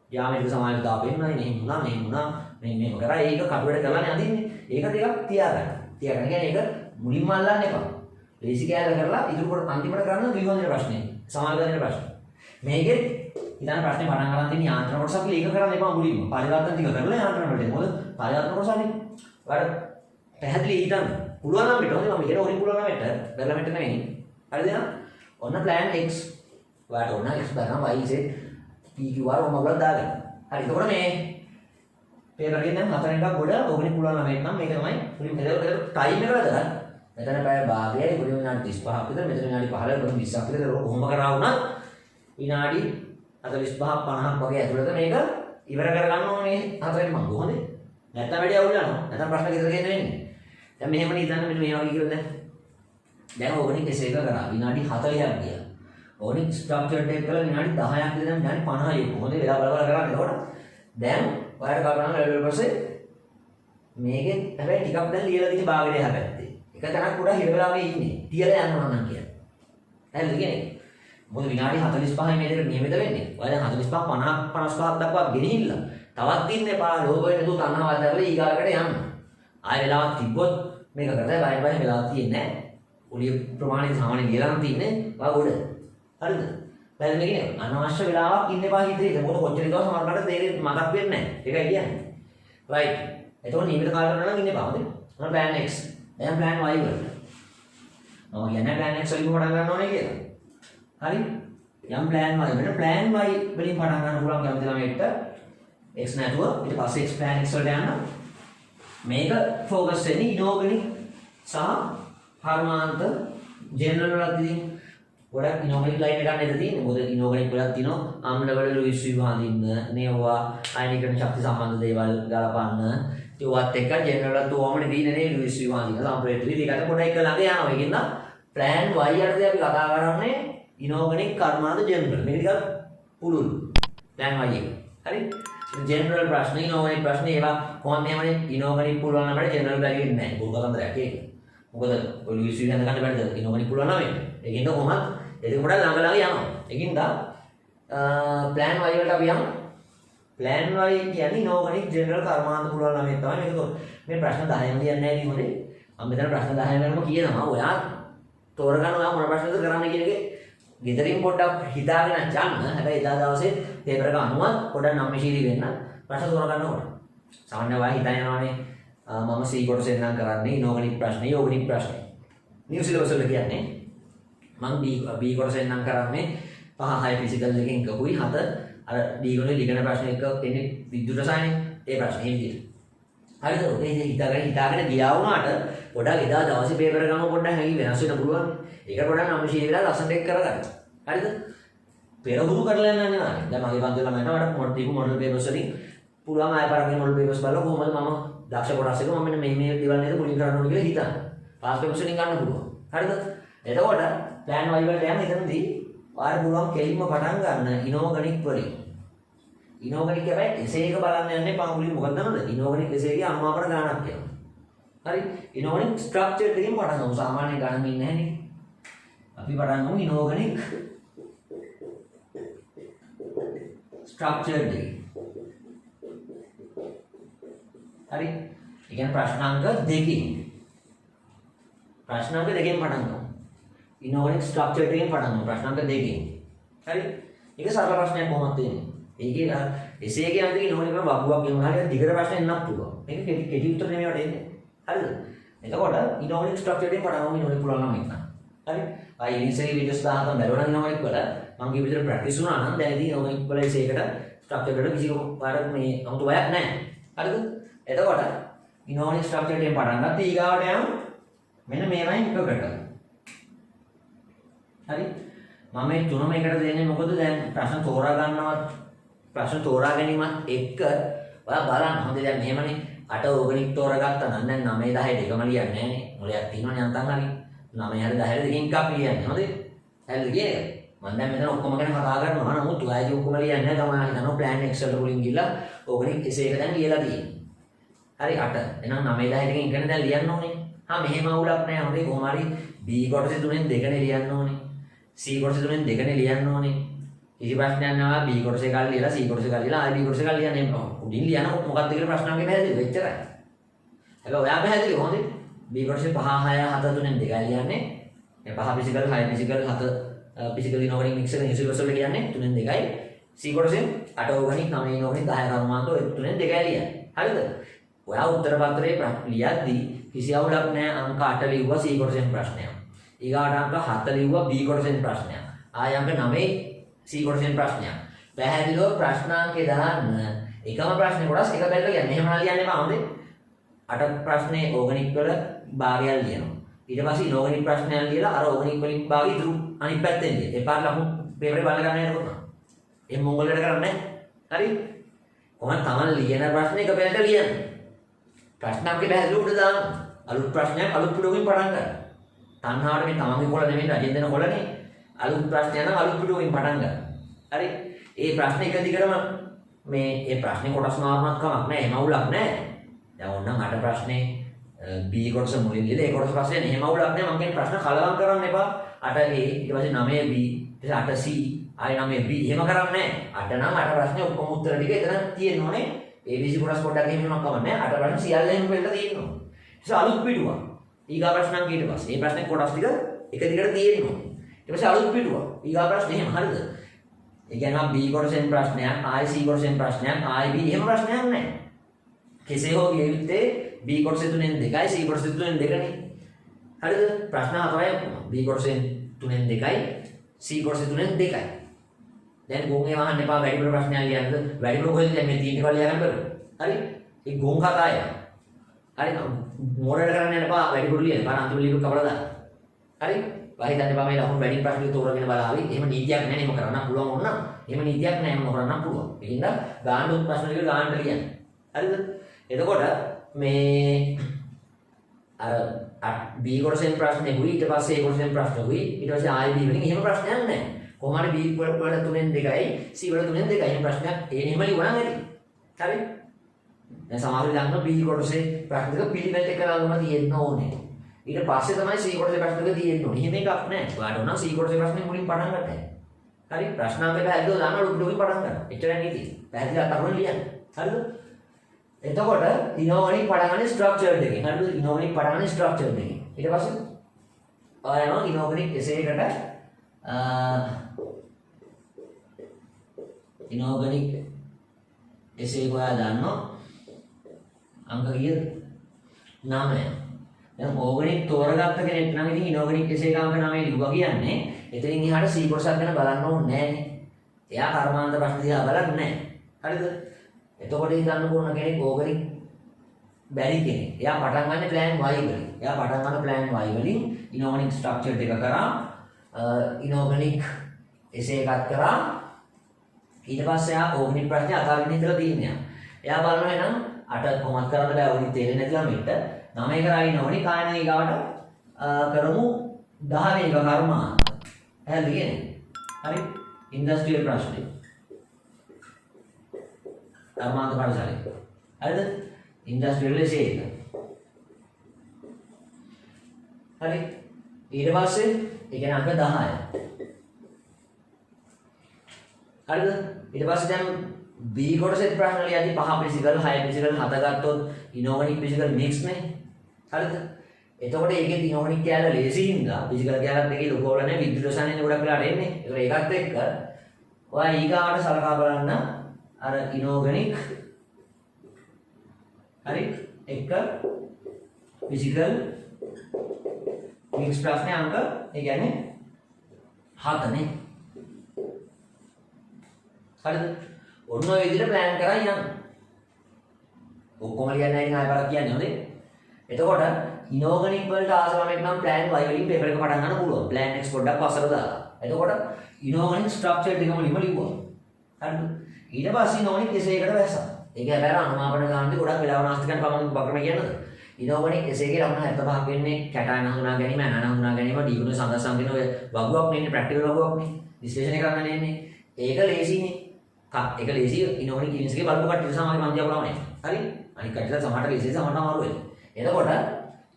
යාමේක සමාජික තාපෙන්නයි මෙහෙම වුණා මෙහෙම වුණා මෙහෙම කරා ඒක කටුවර කරලානේ අදින්නේ. ඒක ටිකක් තියාගන්න. තියාගන්න කියන්නේ ඒක මුලින්ම අල්ලන්න එපා. ලේසි කෑල්ල කරලා ඉතුරු කොට අන්තිමට කරන්න ග්‍රීව වදින ප්‍රශ්නේ. සමාජික වදින ප්‍රශ්නේ. මේකෙත් ඉතින් ප්‍රශ්නේ පටන් ගන්න තියෙන යාන්ත්‍රණ කොටසක් ඒක කරන්න එපා මුලින්ම. පරිවර්තන ටික කරලා යාන්ත්‍රණ වලට. මොකද පරිවර්තන කොටසනේ. ඔයාලට පැහැදිලි හිතන්න. පුළුවන් නම් මෙතන මම කියන ඕනි පුළුවන් නම් මෙතන බැලලා මෙතන නෙමෙයි. හරිද නේද? ඔන්න plan X. ඔයාලට ඕන X බලන්න Y Z PQR ඔමගල දාගන්න. හරි. එතකොට මේ පේපර් එකෙන් දැන් හතර එකක් ගොඩ ඕගනේ පුළුවන් නම් මේක නම් මේක තමයි මුලින්ම ටයිම් එක වැදගත්. මෙතන පැය භාගයයි ගොඩ විනාඩි 35ක් විතර මෙතන විනාඩි 15 ගොඩ 20ක් විතර කොහොම කරා වුණත් විනාඩි 45ක් 50ක් වගේ ඇතුළත මේක ඉවර කරගන්න ඕනේ හතරෙන් මම කොහොමද? නැත්තම් වැඩි අවුල් යනවා. නැත්තම් ප්‍රශ්න කිතර ගේන්න වෙන්නේ. දැන් මෙහෙමනේ හිතන්න මෙන්න මේ වගේ කියලා දැන් ඕගනික් කෙසේ එක කරා විනාඩි 40ක් ගියා. ඕගනික් ස්ට්‍රක්චර්ඩ් එක කරලා විනාඩි 10ක් විතර විනාඩි 50යි. කොහොමද වෙලා බල බල කරන්නේ? එතකොට දැන් ඔයාලට කල්පනා කරලා ඊට පස්සේ මේකේ හැබැයි ටිකක් දැන් ලියලා තියෙන භාගය හැබැයි. එක තැනක් උඩ හිර වෙලා මේ ඉන්නේ. තියලා යන්න ඕන නම් කියන්නේ. හරිද කියන්නේ? මොකද විනාඩි 45යි මේ දෙකට නියමිත වෙන්නේ. ඔයා දැන් 45 50 55ක් දක්වා ගෙනිහිල්ලා. තවත් ඉන්න එපා. ලෝභ වෙන තු තණ්හාවක් දැරලා ඊගාකට යන්න. ආයෙ වෙලාවක් තිබ්බොත් මේක කරලා බය බය වෙලාවක් තියෙන්නේ නැහැ. ඔලිය ප්‍රමාණය සාමාන්‍ය ලියලා නම් තියෙන්නේ වා ගොඩ. හරිද? දැන් මේ කියන්නේ අනවශ්‍ය වෙලාවක් ඉන්න එපා හිතේ. මොකද කොච්චර ඉතව සමහරකට තේරෙන්නේ මතක් වෙන්නේ නැහැ. ඒකයි කියන්නේ. රයිට්. එතකොට නියමිත කාලය කරලා නම් ඉන්න එපා. හරිද? මොන plan X. දැන් plan Y වලට. මම කියන්නේ plan X වලින් පටන් ගන්න ඕනේ කියලා. හරි? යම් plan Y වෙන plan Y වලින් පටන් ගන්න පුළුවන් කැමති ළමයෙක්ට X නැතුව ඊට පස්සේ X plan X වලට යන්න. මේක ફોකස් වෙන්නේ ඉනෝගනික් සහ හර්මාන්ත ජෙනරල් වලදී ගොඩක් ඉනෝගනික් ලයින් එකක් නේද තියෙන්නේ. මොකද ඉනෝගනික් වලක් තියෙනවා ආම්ල වල ලුයිස් විභාගින්න, නේවා අයනිකරණ ශක්ති සම්බන්ධ දේවල් ගලපන්න. ඒවත් එක්ක ජෙනරල් වලත් ඕමනේ තියෙන්නේ නේ ලුයිස් විභාගින්න සම්ප්‍රේත්‍රි දෙකට පොඩ්ඩක් එක ළඟ යනවා. ඒකින්ද plan Y යටතේ අපි කතා කරන්නේ ඉනෝගනික් කර්මාන්ත ජෙනරල්. මේක ටිකක් පුළුල් plan Y එක. හරි? ජෙනරල් ප්‍රශ්න ඉනෝගනික් ප්‍රශ්න ඒවා කොහොමද මේවනේ ඉනෝගනික් පුළුවන් නම් අපිට ජෙනරල් වැලියු වෙන්නේ නැහැ. බුල් කතන්දරයක් ඒක. මොකද ඔය ලුයිස් විලියම් ගන්න බැරිද ඉනෝගනික් පුළුවන් නම් ඒකින්ද කොහොමද ඒක පොඩ්ඩක් ළඟ ළඟ යනවා. ඒකින්ද ප්ලෑන් y වලට අපි යමු. ප්ලෑන් y කියන්නේ ඉනෝගනික් ජෙනරල් කර්මාන්ත පුළුවන් නම් ඒක තමයි මේක. මේ ප්‍රශ්න 10ම කියන්නේ නැහැ නේ මොකද? මම මෙතන ප්‍රශ්න 10 වෙනම කියනවා. ඔයා තෝරගන්න ඔයා මොන ප්‍රශ්නද කරන්න කියන එක ගෙදරින් පොඩ්ඩක් හිතාගෙන යන්න. හැබැයි එදා දවසේ පේපර් එක අනුව පොඩ්ඩක් නම්‍යශීලී වෙන්න ප්‍රශ්න තෝරගන්න ඕනේ. සාමාන්‍ය ඔයා හිතන යනවානේ මම C කොටසෙන් නම් කරන්නේ ඉනෝගනික් ප්‍රශ්නේ, යෝගනික් ප්‍රශ්නේ. නිව් සිලබස් වල කියන්නේ මම B කොටසෙන් නම් කරන්නේ 5 6 ෆිසිකල් එකකින් කපුයි 7 අර D ගුණේ ලිඛන ප්‍රශ්න එක එන්නේ විද්‍යුත් රසායනේ. ඒ ප්‍රශ්නේ මේ විදිහට. හරිද? ඔය හිතාගෙන ගියා වුණාට පොඩ්ඩක් එදා දවසේ පේපර් ගම පොඩ්ඩක් හැංගි වෙනස් වෙන්න පුළුවන්. ඒක පොඩ්ඩක් නම්‍යශීලී වෙලා ලස්සනට එක් කරගන්න. හරිද? පෙරහුරු කරලා යන්න නෑ. දැන් මගේ පන්ති ළමයට වඩා මොඩල් මොඩල් පේපර්ස් වලින් පුළුවන් ආය පාරක් මොඩල් පේපර්ස් බලලා කොහොමද මම දක්ෂ කොටස් එක මම මෙන්න මේ දේවල් නේද මුලින් කරන්න ඕනේ කියලා හිතන්න. පාස් පේපර්ස් වලින් ගන්න පුළුවන්. හරිද? එතකොට ප්ලෑන් y වලට යන්න එතනදී ආර පුළුවන් කෙලින්ම පටන් ගන්න ඉනෝගනික් වලින්. ඉනෝගනික් හැබැයි එසේ එක බලන්න යන්නේ පාමුලින් මොකද දන්නවද? ඉනෝගනික් එසේ එකේ අනුමාපන ගණනක් යනවා. හරි? ඉනෝගනික් ස්ට්‍රක්චර් එකකින් පටන් ගමු. සාමාන්‍ය ගණන් ඉන්නේ නැහනේ. අපි පටන් ගමු ඉනෝගනික් ස්ට්‍රක්චර් එකකින්. හරි? ඒ කියන්නේ ප්‍රශ්නාංක දෙකකින්. ප්‍රශ්නාංක දෙකකින් පටන් ගමු. ඉනෝගනික් ස්ට්‍රක්චර් එකකින් පටන් ගමු. ප්‍රශ්නාංක දෙකකින්. හරි? ඒක සරල ප්‍රශ්නයක් කොහොමද තියෙන්නේ? ඒකේ එසේ එකේ අන්තිම ඉනෝගනික් වල වගුවක් ගෙවුවා. හරියට දිගට ප්‍රශ්න එන්නත් පුළුවන්. මේක කෙටි උත්තර නෙමෙයි වට එන්නේ. හරිද? එතකොට ඉනෝගනික් ස්ට්‍රක්චර් එකෙන් පටන් ගමු ඉනෝගනික් පුළුවන් නම් එන්න. හරි? ආයි ඉනිෂියලි වීඩියෝස් දාහම බැලුවා නම් ඉනෝගනික් වල මම කිව්ව විදිහට ප්‍රැක්ටිස් වුණා නම් දැන් ඉතින් ඉනෝගනික් වල එසේකට ස්ට්‍රක්චර් එකට කිසි පාරක් මේ 아무තු බයක් නැහැ. හරිද? එතකොට ඉනෝගනික් ස්ට්‍රක්චර් එකෙන් පටන් ගත්ත ඊගාවට යමු. මෙන්න මේවයින් එකකට. හරි? මම මේ තුනම එකට දෙන්නේ මොකද දැන් ප්‍රශ්න තෝරා ගන්නවත් ප්‍රශ්න තෝරා ගැනීමත් එක්ක ඔයා බලන්න හොඳ දැන් මෙහෙමනේ 8 ඕගනික් තෝරාගත්තා නම් දැන් 9 10 දෙකම ලියන්නේ නැහනේ. මොලයක් තියෙනවනේ අන්තම් හරි. 9 හරි 10 හරි දෙකෙන් එකක් ලියන්නේ. හොඳේ. හරිද කියන්නේ? මම දැන් මෙතන ඔක්කොම ගැන කතා කරනවා. නමුත් ඔයාගේ ඔක්කොම ලියන්නේ නැහැ. තමයි හිතනවා ප්ලෑන් එක්සල් වලින් ගිහලා ඕගනික් එසේ එක දැන් ලියලා තියෙන්නේ. හරි 8. එහෙනම් 9 10 දෙකෙන් එකනේ දැන් ලියන්න ඕනේ. හා මෙහෙම අවුලක් නැහැ. හොඳේ කොහොම හරි B කොටසේ තුනෙන් දෙකනේ ලියන්න ඕනේ. C කොටසේ තුනෙන් දෙකනේ ලියන්න ඕනේ. කිසි ප්‍රශ්නයක් නැහැ. B කොටස එකක් ලියලා C කොටස එකක් ලියලා ආයි B කොටස එකක් ලියන්නේ උඩින් ලියන මොකක්ද කියලා ප්‍රශ්නාංගේ පැහැදිලි වෙච්චරයි. හැබැයි ඔයා පැහැදිලි හොඳේ B කොටසේ 5 6 7 3න් දෙකයි ලියන්නේ. මේ 5 physical 6 physical 7 physical inorganic mix එක ඉන්සිලස් වල කියන්නේ 3න් දෙකයි. C කොටසෙන් 8 ඕගනික් 9 ඉනෝගනික් 10 කර්මාන්ත ඔය 3න් දෙකයි ලියන්නේ. හරිද? ඔයා උත්තර පත්‍රයේ ලියද්දී කිසි අවුලක් නැහැ. අංක 8 ලිව්වා C කොටසෙන් ප්‍රශ්නයක්. ඊගාට අංක 7 ලිව්වා B කොටසෙන් ප්‍රශ්නයක්. ආය අංක 9 C කොටසෙන් ප්‍රශ්නයක්. පැහැදිලිව ප්‍රශ්නාංකේ දාන්න එකම ප්‍රශ්නේ කොටස් එක බැලලා කියන්නේ. එහෙම නම් ලියන්න එපා හොඳේ. 8 ප්‍රශ්නේ ඕගනික් වල භාගයක් ලියනවා. ඊට පස්සේ ඉනෝගනික් ප්‍රශ්නයක් ලියලා අර ඕගනික් වලින් භාගය ඉතුරු අනිත් පැත්තෙන් ලියන. එපාර ලකුණු පේපරේ බලලා ගන්න යනකොට. එහෙම මොංගලයට කරන්නේ නැහැ. හරි? කොහොමද තමන් ලියන ප්‍රශ්නේ එක පැත්තට ලියන්න. ප්‍රශ්නාංකේ පැහැදිලිව උඩ දාන්න. අලුත් ප්‍රශ්නයක් අලුත් පිටුවකින් පටන් ගන්න. තණ්හාවට මේ තමන්ගේ කොළ නෙමෙයි රජෙන් දෙන කොළනේ. අලුත් ප්‍රශ්නයක් නම් අලුත් පිටුවකින් පටන් ගන්න. හරි? ඒ ප්‍රශ්නේ එක දිගටම මේ ඒ ප්‍රශ්නේ කොටස් මාරුණක් කමක් නැහැ. එහෙම අවුලක් නැහැ. දැන් ඕනනම් 8 ප්‍රශ්නේ B කොටස මුලින් ලියලා ඒ කොටස පස්සේ එහෙම අවුලක් නැහැ. මම කියන්නේ ප්‍රශ්න කලවම් කරන්න එපා. 8A ඊට පස්සේ 9B ඊට 8C ආයි 9B එහෙම කරන්නේ නැහැ. 8 නම් 8 ප්‍රශ්නේ ඔක්කොම උත්තර ටික එතන තියෙන්න ඕනේ. ABC කොටස් පොඩ්ඩක් එහෙමම කමක් නැහැ. 8 ප්‍රශ්න සියල්ලම වෙන්න තියෙනවා. ඒක අලුත් පිටුවක්. ඊගා ප්‍රශ්නක් ඊට පස්සේ මේ ප්‍රශ්නේ කොටස් ටික එක දිගට තියෙන්න ඕනේ. ඊට පස්සේ අලුත් පිටුවක්. ඊගා ප්‍රශ්නේ එහෙම හරිද? ඒ කියන්නේ B කොටසෙන් ප්‍රශ්නයක්, ආයි C කොටසෙන් ප්‍රශ්නයක්, ආයි B එහෙම ප්‍රශ්නයක් නැහැ. කෙසේ හෝ ගිය යුත්තේ B කොටසේ 3න් 2යි C කොටසේ 3න් 2නේ. හරිද? ප්‍රශ්න හතරයි B කොටසෙන් 3න් 2යි C කොටසේ 3න් 2යි. දැන් ගොන් ඒවා අහන්න එපා වැඩිපුර ප්‍රශ්නයක් ලියන්නද? වැඩිපුර කොහෙද දැන් මේ තියෙන කල් ලියගන්න බෑ. හරි? ඒ ගොන් කතාය. හරි? මොරේට කරන්න යන්න එපා වැඩිපුර ලියන්න. බාන අන්තිම ලියපු කවලා දාන්න. හරි? වහිතන්න එපා මේ ලකුණු වැඩි ප්‍රශ්න තෝරගෙන බලාවි. එහෙම නීතියක් නැහැ නේ කරන්න පුළුවන් ඕන නම්. එහෙම නීතියක් නැහැ එහෙම කරන්න පුළුවන්. ඒකින්ද ගාන්න ප්‍රශ්න ටික ගාන්න ලියන්න. හරිද? එතකොට මේ අර B කොටසෙන් ප්‍රශ්නෙකුයි ඊට පස්සේ A කොටසෙන් ප්‍රශ්නෙකුයි ඊට පස්සේ ආයි B වලින් එහෙම ප්‍රශ්නයක් නැහැ. කොහොම හරි B වල 3න් 2යි C වල 3න් 2යි එහෙම ප්‍රශ්නයක් එහෙම ලියුණා හරි. හරි? දැන් සමහරවිට ගන්න B කොටසේ ප්‍රශ්න දෙක පිළිවෙලට එක ළඟම තියෙන්න ඕනේ. ඊට පස්සේ තමයි C කොටසේ ප්‍රශ්න දෙක තියෙන්න ඕනේ. එහෙම එකක් නැහැ. ඔයාලට උනා C කොටසේ ප්‍රශ්නේ මුලින් පටන් ගන්න. හරි? ප්‍රශ්නාංකය පැහැදිලිව දානවා ඩොකින් පටන් ගන්න. එච්චරයි නීතිය. පැහැදිලිව අතරුණ ලියන්න. හරිද? එතකොට ඉනෝගනික් පටන් ගන්න ස්ට්‍රක්චර් දෙකෙන්. හරිද? ඉනෝගනික් පටන් ගන්න ස්ට්‍රක්චර් දෙකෙන්. ඊට පස්සේ ඔයාලම ඉනෝගනික් එසේකට ඉනෝගනික් එසේ ඔයා දන්නවා අංක කීයද? 9. දැන් ඕගනික් තෝරගත්ත කෙනෙක් නම් ඉතින් ඉනෝගනික් එසේ අංක 9 ලිව්වා කියන්නේ එතනින් එහාට C කොටසක් ගැන බලන්න ඕනේ නැහැ. එයා කර්මාන්ත ප්‍රශ්න දිහා බලන්නේ නැහැ. හරිද? එතකොට හිතන්න ඕන කෙනෙක් ඕගනික් බැරි කෙනෙක්. එයා පටන් ගන්න ප්ලෑන් Y වලින්. එයා පටන් ගන්න ප්ලෑන් Y වලින් ඉනෝගනික් ස්ට්‍රක්චර් දෙක කරා ඉනෝගනික් එසේ එකක් කරා ඊට පස්සේ එයා ඕගනික් ප්‍රශ්නේ අතාරින්න ඉඳලා තියෙනවා. එයා බලනවා එහෙනම් අට කොහොමද කරන්න බෑ ඕගනික් තේරෙන්නේ නැති ළමයිට 9 කරා ඉනෝගනික් ආයන ඊගාවට කරමු 10 වෙනි එක කර්මාන්ත. එහෙනම් හරි ඉන්ඩස්ට්‍රියල් ප්‍රශ්නේ. කර්මාන්ත පාඩසාලේ. හරිද? ඉන්ඩස්ට්‍රියල් එසේ එක. හරි ඊට පස්සේ ඒ කියන්නේ අංක 10. හරිද? ඊට පස්සේ දැන් B කොටසේ ප්‍රශ්න ලියද්දි 5 ෆිසිකල් 6 ෆිසිකල් 7 ගත්තොත් ඉනෝගනික් ෆිසිකල් මික්ස් නේ. හරිද? එතකොට ඒකේ ඉනෝගනික් කැලේ ලේසි හින්දා ෆිසිකල් කැලේත් එකේ ලොකෝල නැහැ විද්‍යුත් රසායනයේ ගොඩක් වෙලාට එන්නේ. ඒකට ඒකත් එක්ක ඔයා ඊගාවට සලකා බලන්න අර ඉනෝගනික් හරි එක ෆිසිකල් මික්ස් ප්‍රශ්නේ අංක ඒ කියන්නේ 7 නේ. හරිද? ඔන්න ඔය විදිහට ප්ලෑන් කරලා යන්න. ඔක්කොම ලියන්න නැහැ ආයෙ බලක් කියන්නේ හොඳේ. එතකොට ඉනෝගනික් වලට ආසමෙක් නම් ප්ලෑන් Y වලින් පේපර් එක පටන් ගන්න පුළුවන්. ප්ලෑන් X පොඩ්ඩක් පස්සට දාලා. එතකොට ඉනෝගනික් ස්ට්‍රක්චර් දෙකම ලියුවා. හරිද? ඊට පස්සේ ඉනෝගනික් එසේකට වැස්සා. ඒක හැබැයි අනුමාපන ගානදී ගොඩක් වෙලාව නාස්ති කරන පමණ බක්‍රම කියනද? ඉනෝගනික් එසේගේ ලකුණු 75ක් වෙන්නේ කැටයන් හඳුනා ගැනීම, ඇනන හඳුනා ගැනීම, ඩීගුණ සඳහන් කියන ඔය වගුවක් නෙන්නේ ප්‍රැක්ටිකල් වගුවක් නේ. විශ්ලේෂණය කරන්න නෙන්නේ. ඒක ලේසියිනේ. ඒක ලේසි ඉනෝගනික් කිවිස්ගේ බලපු කට්ටිය සමාජ මන්දියා බලන්නේ. හරි? අනික කට්ටියට සමහරට ලේසි සමහරට අමාරු වෙයි. එතකොට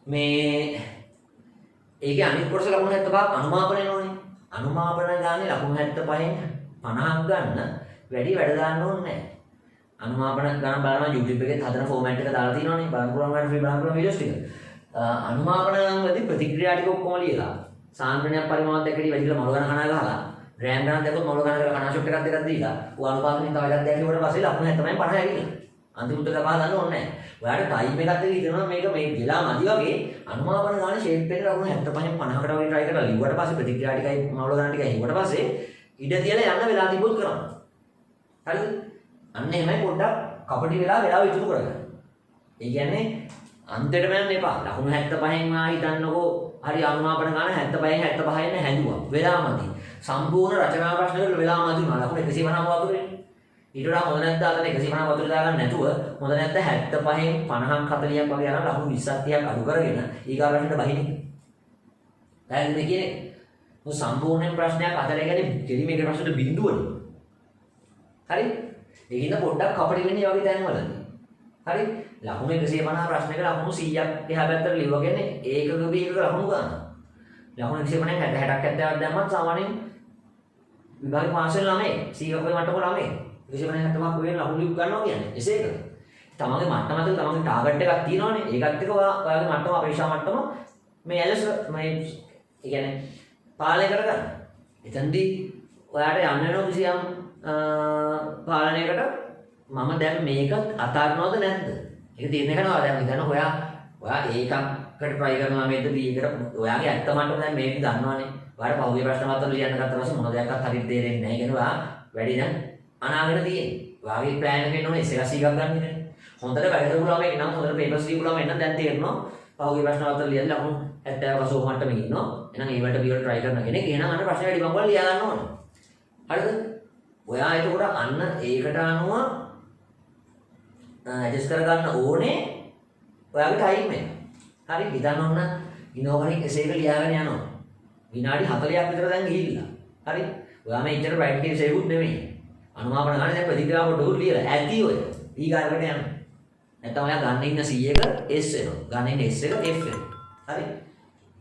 මේ ඒකේ අනිත් කොටස ලකුණු 75ක් අනුමාපන එනෝනේ. අනුමාපන ගානේ ලකුණු 75න් 50ක් ගන්න වැඩි වැඩ දාන්න ඕනේ නැහැ. අනුමාපන ගණන් බලනවා YouTube එකේ හදන ෆෝමැට් එක දාලා තියෙනවානේ. බලන්න පුළුවන් ගන්න ෆ්‍රී බලන්න පුළුවන් වීඩියෝස් ටික. අනුමාපන ගණන් වලදී ප්‍රතික්‍රියා ටික ඔක්කොම ලියලා සාන්ද්‍රණයක් පරිමාණවත් එක්කදී වැඩිලා මොළ ගණන කනා ගහලා ග්‍රෑම් ගණන් දැක්කොත් මොළ ගණන කරලා කනා ෂොට් එකක් දෙකක් දීලා ඌ අනුපාතනෙන් තව එකක් දැක්කුවට පස්සේ ලකුණු 70න් 50 ඇවිල්ලා. අන්තිම උත්තර ලබා ගන්න ඕනේ නැහැ. ඔයාලට ටයිම් එකක් දෙක හිතනවා මේක මේ වෙලා මදි වගේ අනුමාපන ගාන ෂේප් එකේ ලකුණු 75න් 50කට වගේ try කරලා ලිව්වට පස්සේ ප්‍රතික්‍රියා ටිකයි මොළ ගණන ටිකයි ලිව්වට පස්සේ ඉඩ තියලා යන්න වෙලා තිබුත් කරන්න. හරිද? අන්න එහෙමයි පොඩ්ඩක් කපටි වෙලා වෙලාව ඉතුරු කරගන්න. ඒ කියන්නේ අන්තිමටම යන්න එපා. ලකුණු 75න් ආ හිතන්නකෝ හරි අනුමාපන ගාන 75න් 75න් හැදුවා. වෙලාමදි. සම්පූර්ණ රචනා ප්‍රශ්න වල වෙලාමදි වුණා. ලකුණු 150 වතුරේ. ඊට වඩා හොඳ නැත්ද අතන 150 වතුර දාගන්න නැතුව හොඳ නැත්ද 75න් 50ක් 40ක් වගේ අරන් ලකුණු 20ක් 30ක් අඩු කරගෙන ඊගා ප්‍රශ්නෙට බහින්නේ. දැන් මේ කියන්නේ මො සම්පූර්ණ ප්‍රශ්නයක් අතර කියන්නේ කෙලි මේක ප්‍රශ්නෙට බිඳුවනේ. හරි? ඒකින්ද පොඩ්ඩක් කපටි වෙන්නේ වගේ තැන්වලදී. හරි? ලකුණු 150 ප්‍රශ්නයක ලකුණු 100ක් එහා පැත්තට ලියුවා කියන්නේ ඒකක වේගක ලකුණු ගන්න. ලකුණු 150න් 60ක් 70ක් දැම්මත් සාමාන්‍යයෙන් විභාගේ පාස් වෙන ළමයි 100ක වගේ මට්ටමක ළමයි 150න් 70ක් වෙන ලකුණු ලියු ගන්නවා කියන්නේ. එසේක. තමන්ගේ මට්ටම අතර තමන්ගේ ටාගට් එකක් තියෙනවනේ. ඒකත් එක්ක ඔයාගේ මට්ටම අපේක්ෂා මට්ටම මේ ඇලස් මේ කියන්නේ පාලනය කරගන්න. එතෙන්දී ඔයාට යන්න වෙනවා කිසියම් පාලනයකට මම දැන් මේක අතාරිනවද නැද්ද? ඒක තීරණය කරනවා. දැන් හිතන්න ඔයා ඒකකට try කරනවා මේද B එකට ඔයාගේ ඇත්ත මට්ටම දැන් මේක දන්නවනේ. ඔයාට පහුගිය ප්‍රශ්න පත්‍ර ලියන්න ගත්ත පස්සේ මොන දෙයක්වත් හරියට තේරෙන්නේ නැහැ. කියන්නේ ඔයා වැඩි දැන් අනාගෙන තියෙන්නේ. ඔයාගේ plan එක වෙන්න ඕනේ SLC එකක් ගන්න ඉන්නේ. හොඳට වැඩ කරපු ළමයි නම් හොඳට papers ලියපු ළමයි නම් දැන් තේරෙනවා. පහුගිය ප්‍රශ්න පත්‍ර ලියන්න ලකුණු 70 80 මට්ටමක ඉන්නවා. එහෙනම් ඒ වලට B වලට try කරන කෙනෙක් එහෙනම් අන්න ප්‍රශ්න වැඩි බංගල් ලියා ගන්න ඕනේ. හරිද? ඔයා එතකොට අන්න ඒකට අනුව ඇඩ්ජස්ට් කරගන්න ඕනේ ඔයාගේ ටයිම් එක. හරි හිතන්න ඕන ඉනෝගනික් එසේක ලියාගෙන යනවා. විනාඩි 40ක් විතර දැන් ගිහිල්ලා. හරි. ඔයා මේ ඉච්චර ප්‍රැක්ටිස් එකකුත් නෙමෙයි. අනුමාපන ගන්න දැන් ප්‍රතික්‍රියා පොඩ්ඩක් ලියලා ඇති ඔය. ඊගාවට යන්න. නැත්නම් ඔයා ගන්න ඉන්න C එක S වෙනවා. ගන්න ඉන්න S එක F වෙනවා. හරි.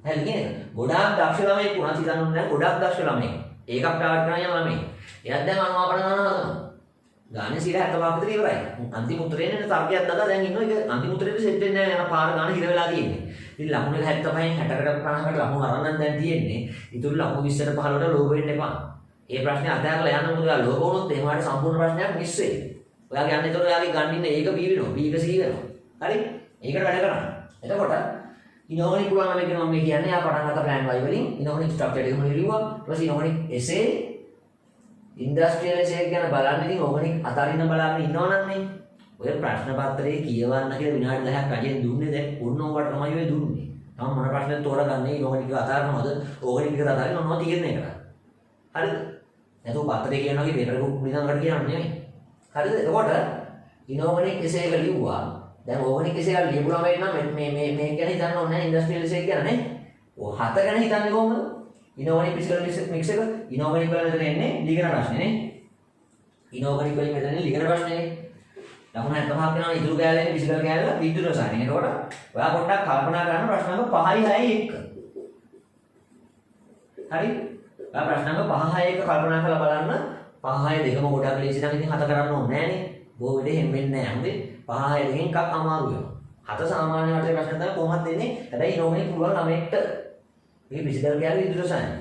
හරි නේද? ගොඩාක් දක්ෂ ළමයි පුණා හිතන්න ඕනේ නැහැ. ගොඩාක් දක්ෂ ළමයි. ඒකක් ටාගට් කරන යන ළමයි. එයාත් දැන් අනුමාපන ගන්න හදනවා. ගානේ 75ක් විතර ඉවරයි. අන්තිම උත්තරේ නේ තර්කයක් දාලා දැන් ඉන්නවා. ඒක අන්තිම උත්තරේට සෙට් වෙන්නේ නැහැ. යන පාර ගාන හිර වෙලා තියෙන්නේ. ඉතින් ලකුණු 75න් 60කට 50කට ලකුණු අරන් දැන් තියෙන්නේ. ඉතුරු ලකුණු 20ට 15ට ලෝභ වෙන්න එපා. මේ ප්‍රශ්නේ අතහැරලා යන්න මොකද? ඔයා ලෝභ වුණොත් එහෙම හරිය සම්පූර්ණ ප්‍රශ්නයක් මිස් වෙයි. ඔයාගේ යන්නේ ඒතකොට ඔයාගේ ගන්න ඉන්න ඒක B වෙනවා. B එක C වෙනවා. හරි? ඒකට වැඩ කරන්න. එතකොට ඉනෝගනික් පුළුවන් නම් කියනවා මේ කියන්නේ ආ පටන් ගත්ත ප්ලෑන් Y වලින් ඉනෝගනික් ස්ට්‍රක්චර් එක මොන ලියුවා. ඊට පස්සේ ඉනෝගනික් SA ඉන්ඩස්ට්‍රියල් SA ගැන බලන්න ඉතින් ඕගනික් අතරින්න බලන්න ඉන්නවනම් මේ ඔය ප්‍රශ්න පත්‍රයේ කියවන්න කියලා විනාඩි 10ක් රජෙන් දුන්නේ දැන් ඔන්න ඔකට තමයි ඔය දුන්නේ. තම මොන ප්‍රශ්නද තෝරගන්නේ ඉනෝගනික් එක අතරින්නවද ඕගනික් එක අතරින්න මොනවද තීරණය කරන්නේ. හරිද? නැතුව පත්‍රයේ කියනවා කි පේපර් එක නිකන් කියන්නේ නෙමෙයි. හරිද? එතකොට ඉනෝගනික් SA එක ලියුවා. දැන් ඕගනික් SA එක ලියපු ළමයි නම් මේ ගැන හිතන්න ඕනේ නැහැ ඉන්ඩස්ට්‍රියල් SA ගැන නේ. ඔය හත ගැන හිතන්නේ කොහොමද? ඉනෝගනික් ෆිසිකල් මික්ස් එක ඉනෝගනික් වල මෙතන එන්නේ ලිගන ප්‍රශ්නේ නේ. ඉනෝගනික් වලින් මෙතන ලිගන ප්‍රශ්නේ නේ. ලකුණු 75ක් වෙනවා ඉතුරු කැලේ ෆිසිකල් කැලේ විද්‍යුත් රසායන. එතකොට ඔයා පොඩ්ඩක් කල්පනා කරන්න ප්‍රශ්න නම්බර් 5යි 6යි 1. හරි? ඔයා ප්‍රශ්න නම්බර් 5 6 1 කල්පනා කරලා බලන්න 5 6 දෙකම ගොඩක් ලේසි නම් ඉතින් 7 කරන්න ඕනේ නෑනේ. බොහෝ වෙලේ හෙම්බෙන්නේ නෑ. හොඳේ 5 6 දෙකෙන් එකක් අමාරු වෙනවා. 7 සාමාන්‍ය වටේ ප්‍රශ්න තමයි කොහොමද දෙන්නේ? හැබැයි ඉනෝගනික් පුළුවන් ළමෙක්ට මේ ෆිසිකල් කැලේ විද්‍යුත් රසායන.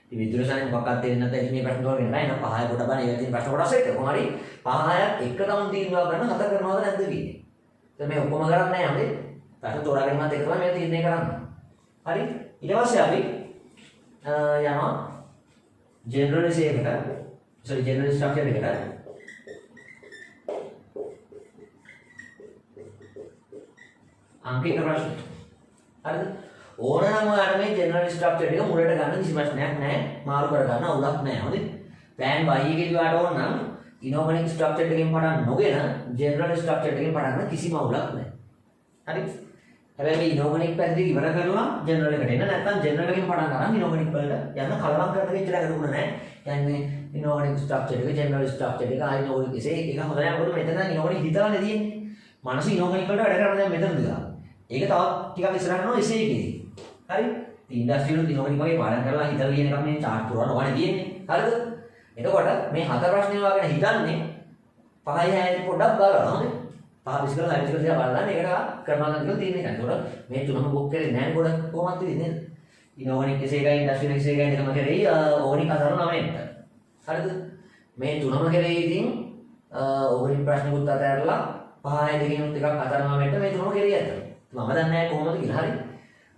ඉතින් විද්‍යුත් රසායන මොකක්ද තේරෙන්නේ නැත්නම් ඉතින් මේ ප්‍රශ්න වල වෙන්නේ නැහැ. නම් 5 කොට බලන්න ඒවා තියෙන ප්‍රශ්න කොටස් එක. කොහොම හරි 5 6ක් එක තම තීරණය කරන 7 කරනවද නැද්ද කියන්නේ. දැන් මේ ඔක්කොම කරන්නේ නැහැ හොඳේ. ප්‍රශ්න තෝරාගන්නත් එක තමයි මේ තීරණය කරන්නේ. හරි? ඊට පස්සේ අපි යනවා ජෙනරල් එකට. sorry ජෙනරල් ස්ට්‍රක්චර් එකට. අංකික ප්‍රශ්න. හරිද? ඕනනම් ඔයාලා මේ ජෙනරල් ස්ට්‍රක්චර් එක මුලට ගන්න කිසි ප්‍රශ්නයක් නැහැ. මාරු කර ගන්න අවුලක් නැහැ. හොඳේ. ප්ලෑන් Y එකේදී ඔයාලට ඕන නම් ඉනෝගනික් ස්ට්‍රක්චර් එකකින් පටන් නොගෙන ජෙනරල් ස්ට්‍රක්චර් එකකින් පටන් ගන්න කිසිම අවුලක් නැහැ. හරි? හැබැයි මේ ඉනෝගනික් පැත්තේ ඉවර කරලා ජෙනරල් එකට එන්න නැත්නම් ජෙනරල් එකෙන් පටන් ගන්න ඉනෝගනික් වලට යන කලවම් කරන්න කිච්චර ගන්න නැහැ. කියන්නේ ඉනෝගනික් ස්ට්‍රක්චර් එක ජෙනරල් ස්ට්‍රක්චර් එක ආයි ඉනෝගනික් එක හොඳයි. මොකද මෙතන ඉනෝගනික් හිතලානේ තියෙන්නේ. මනස ඉනෝගනික් වලට වැඩ කරන්න දැන් මෙතනද ගන්න. ඒක තවත් ටිකක් ඉස්සරහට යනවා එසේ එකේදී. හරි? ඉන්ඩස්ට්‍රියල් ඉනෝගනික් වගේ පාඩම් කරලා හිතලා කියන එකක් මේ chart පුරවන්න ඕනේ තියෙන්නේ. හරිද? එතකොට මේ හතර ප්‍රශ්නේ වගේ හිතන්නේ 5යි 6යි පොඩ්ඩක් බලන්න ඕනේ. 5 විස්කල 6 විස්කල දිහා බලන්න ඒකට කරනවා නම් කියලා තියෙන එක. ඒතකොට මේ තුනම බුක් කරේ නැහැ පොඩක් කොහොමද තියෙන්නේ? ඉනෝගනික් එකයි ඉන්ඩස්ට්‍රියල් එකයි දෙකම කරේ ඕගනික් අතර 9ට. හරිද? මේ තුනම කරේ ඉතින් ඕගනික් ප්‍රශ්නකුත් අතහැරලා 5යි දෙකෙනුත් එකක් අතර 9ට මේ තුනම කරේ ඇත. මම දන්නේ නැහැ කොහොමද කියලා. හරි?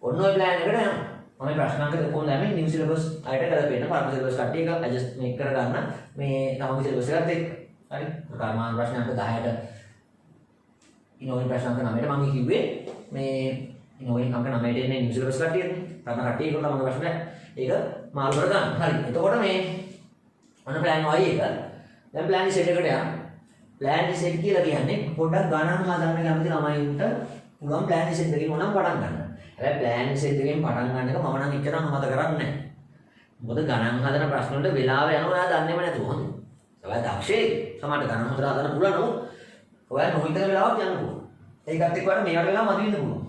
ඔන්න ඔය ප්ලෑන් එකට යනවා. මම ප්‍රශ්නාංක දෙකම දැම්මේ නිව් සිලබස් අයට කරපෙන්න පරම සිලබස් කට්ටිය එක ඇඩ්ජස්ට් මේක කරගන්න මේ තමන්ගේ සිලබස් එකත් එක්ක. හරි? කර්මාන ප්‍රශ්නාංක 10ට ඉනෝගනික් ප්‍රශ්නාංක 9ට මම කිව්වේ මේ ඉනෝගනික් අංක 9ට එන්නේ නිව් සිලබස් කට්ටියට. තම කට්ටිය ඒක තමන්ගේ ප්‍රශ්න ඒක මාරු කරගන්න. හරි. එතකොට මේ ඔන්න ප්ලෑන් Y එක. දැන් ප්ලෑන් Z එකට යන්න. ප්ලෑන් Z කියලා කියන්නේ පොඩ්ඩක් ගණන් හදන්න කැමති ළමයින්ට පුළුවන් ප්ලෑන් Z එකකින් ඕනම් පටන් ගන්න. හැබැයි ප්ලෑන් Z එකෙන් පටන් ගන්න එක මම නම් එච්චර අනුමත කරන්නේ නැහැ. මොකද ගණන් හදන ප්‍රශ්න වලට වෙලාව යනවා ඔයා දන්නේම නැතුව හොඳ. ඔයා දක්ෂේ සමහරට ගණන් හොදලා හදන්න පුළුවන් නෝ. ඔයා නොහිතන වෙලාවක් යන්න පුළුවන්. ඒකත් එක්ක වඩා මේවට වෙලාව මදි වෙන්න පුළුවන්.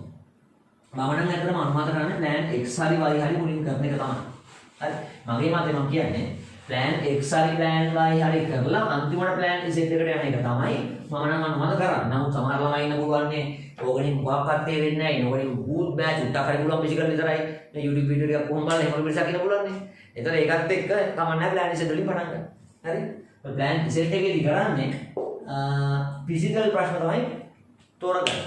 මම නම් ඇත්තටම අනුමත කරන්නේ ප්ලෑන් X හරි Y හරි මුලින් කරන එක තමයි. හරි. මගේ මතේ මම කියන්නේ ප්ලෑන් X හරි ප්ලෑන් Y හරි කරලා අන්තිමට ප්ලෑන් Z එකට යන එක තමයි මම නම් අනුමත කරන්නේ. නමුත් සමහර ළමයි ඉන්න පුළුවන්නේ ඕගනින් මොකක්වත් වෙන්නේ නැහැ. ඉනෝගනින් බූත් බෑච් උට්ටක් හරි පුළුවන් ෆිසිකල් විතරයි. මේ YouTube වීඩියෝ ටිකක් කොහොම බලලා එහෙම පිළිසක් ඉන්න පුළුවන්නේ. ඒතර ඒකත් එක්ක කමන්නේ ප්ලෑන් Z වලින් පටන් ගන්න. හරි? ප්ලෑන් Z එකේදී කරන්නේ ෆිසිකල් ප්‍රශ්න තමයි තෝරගන්න.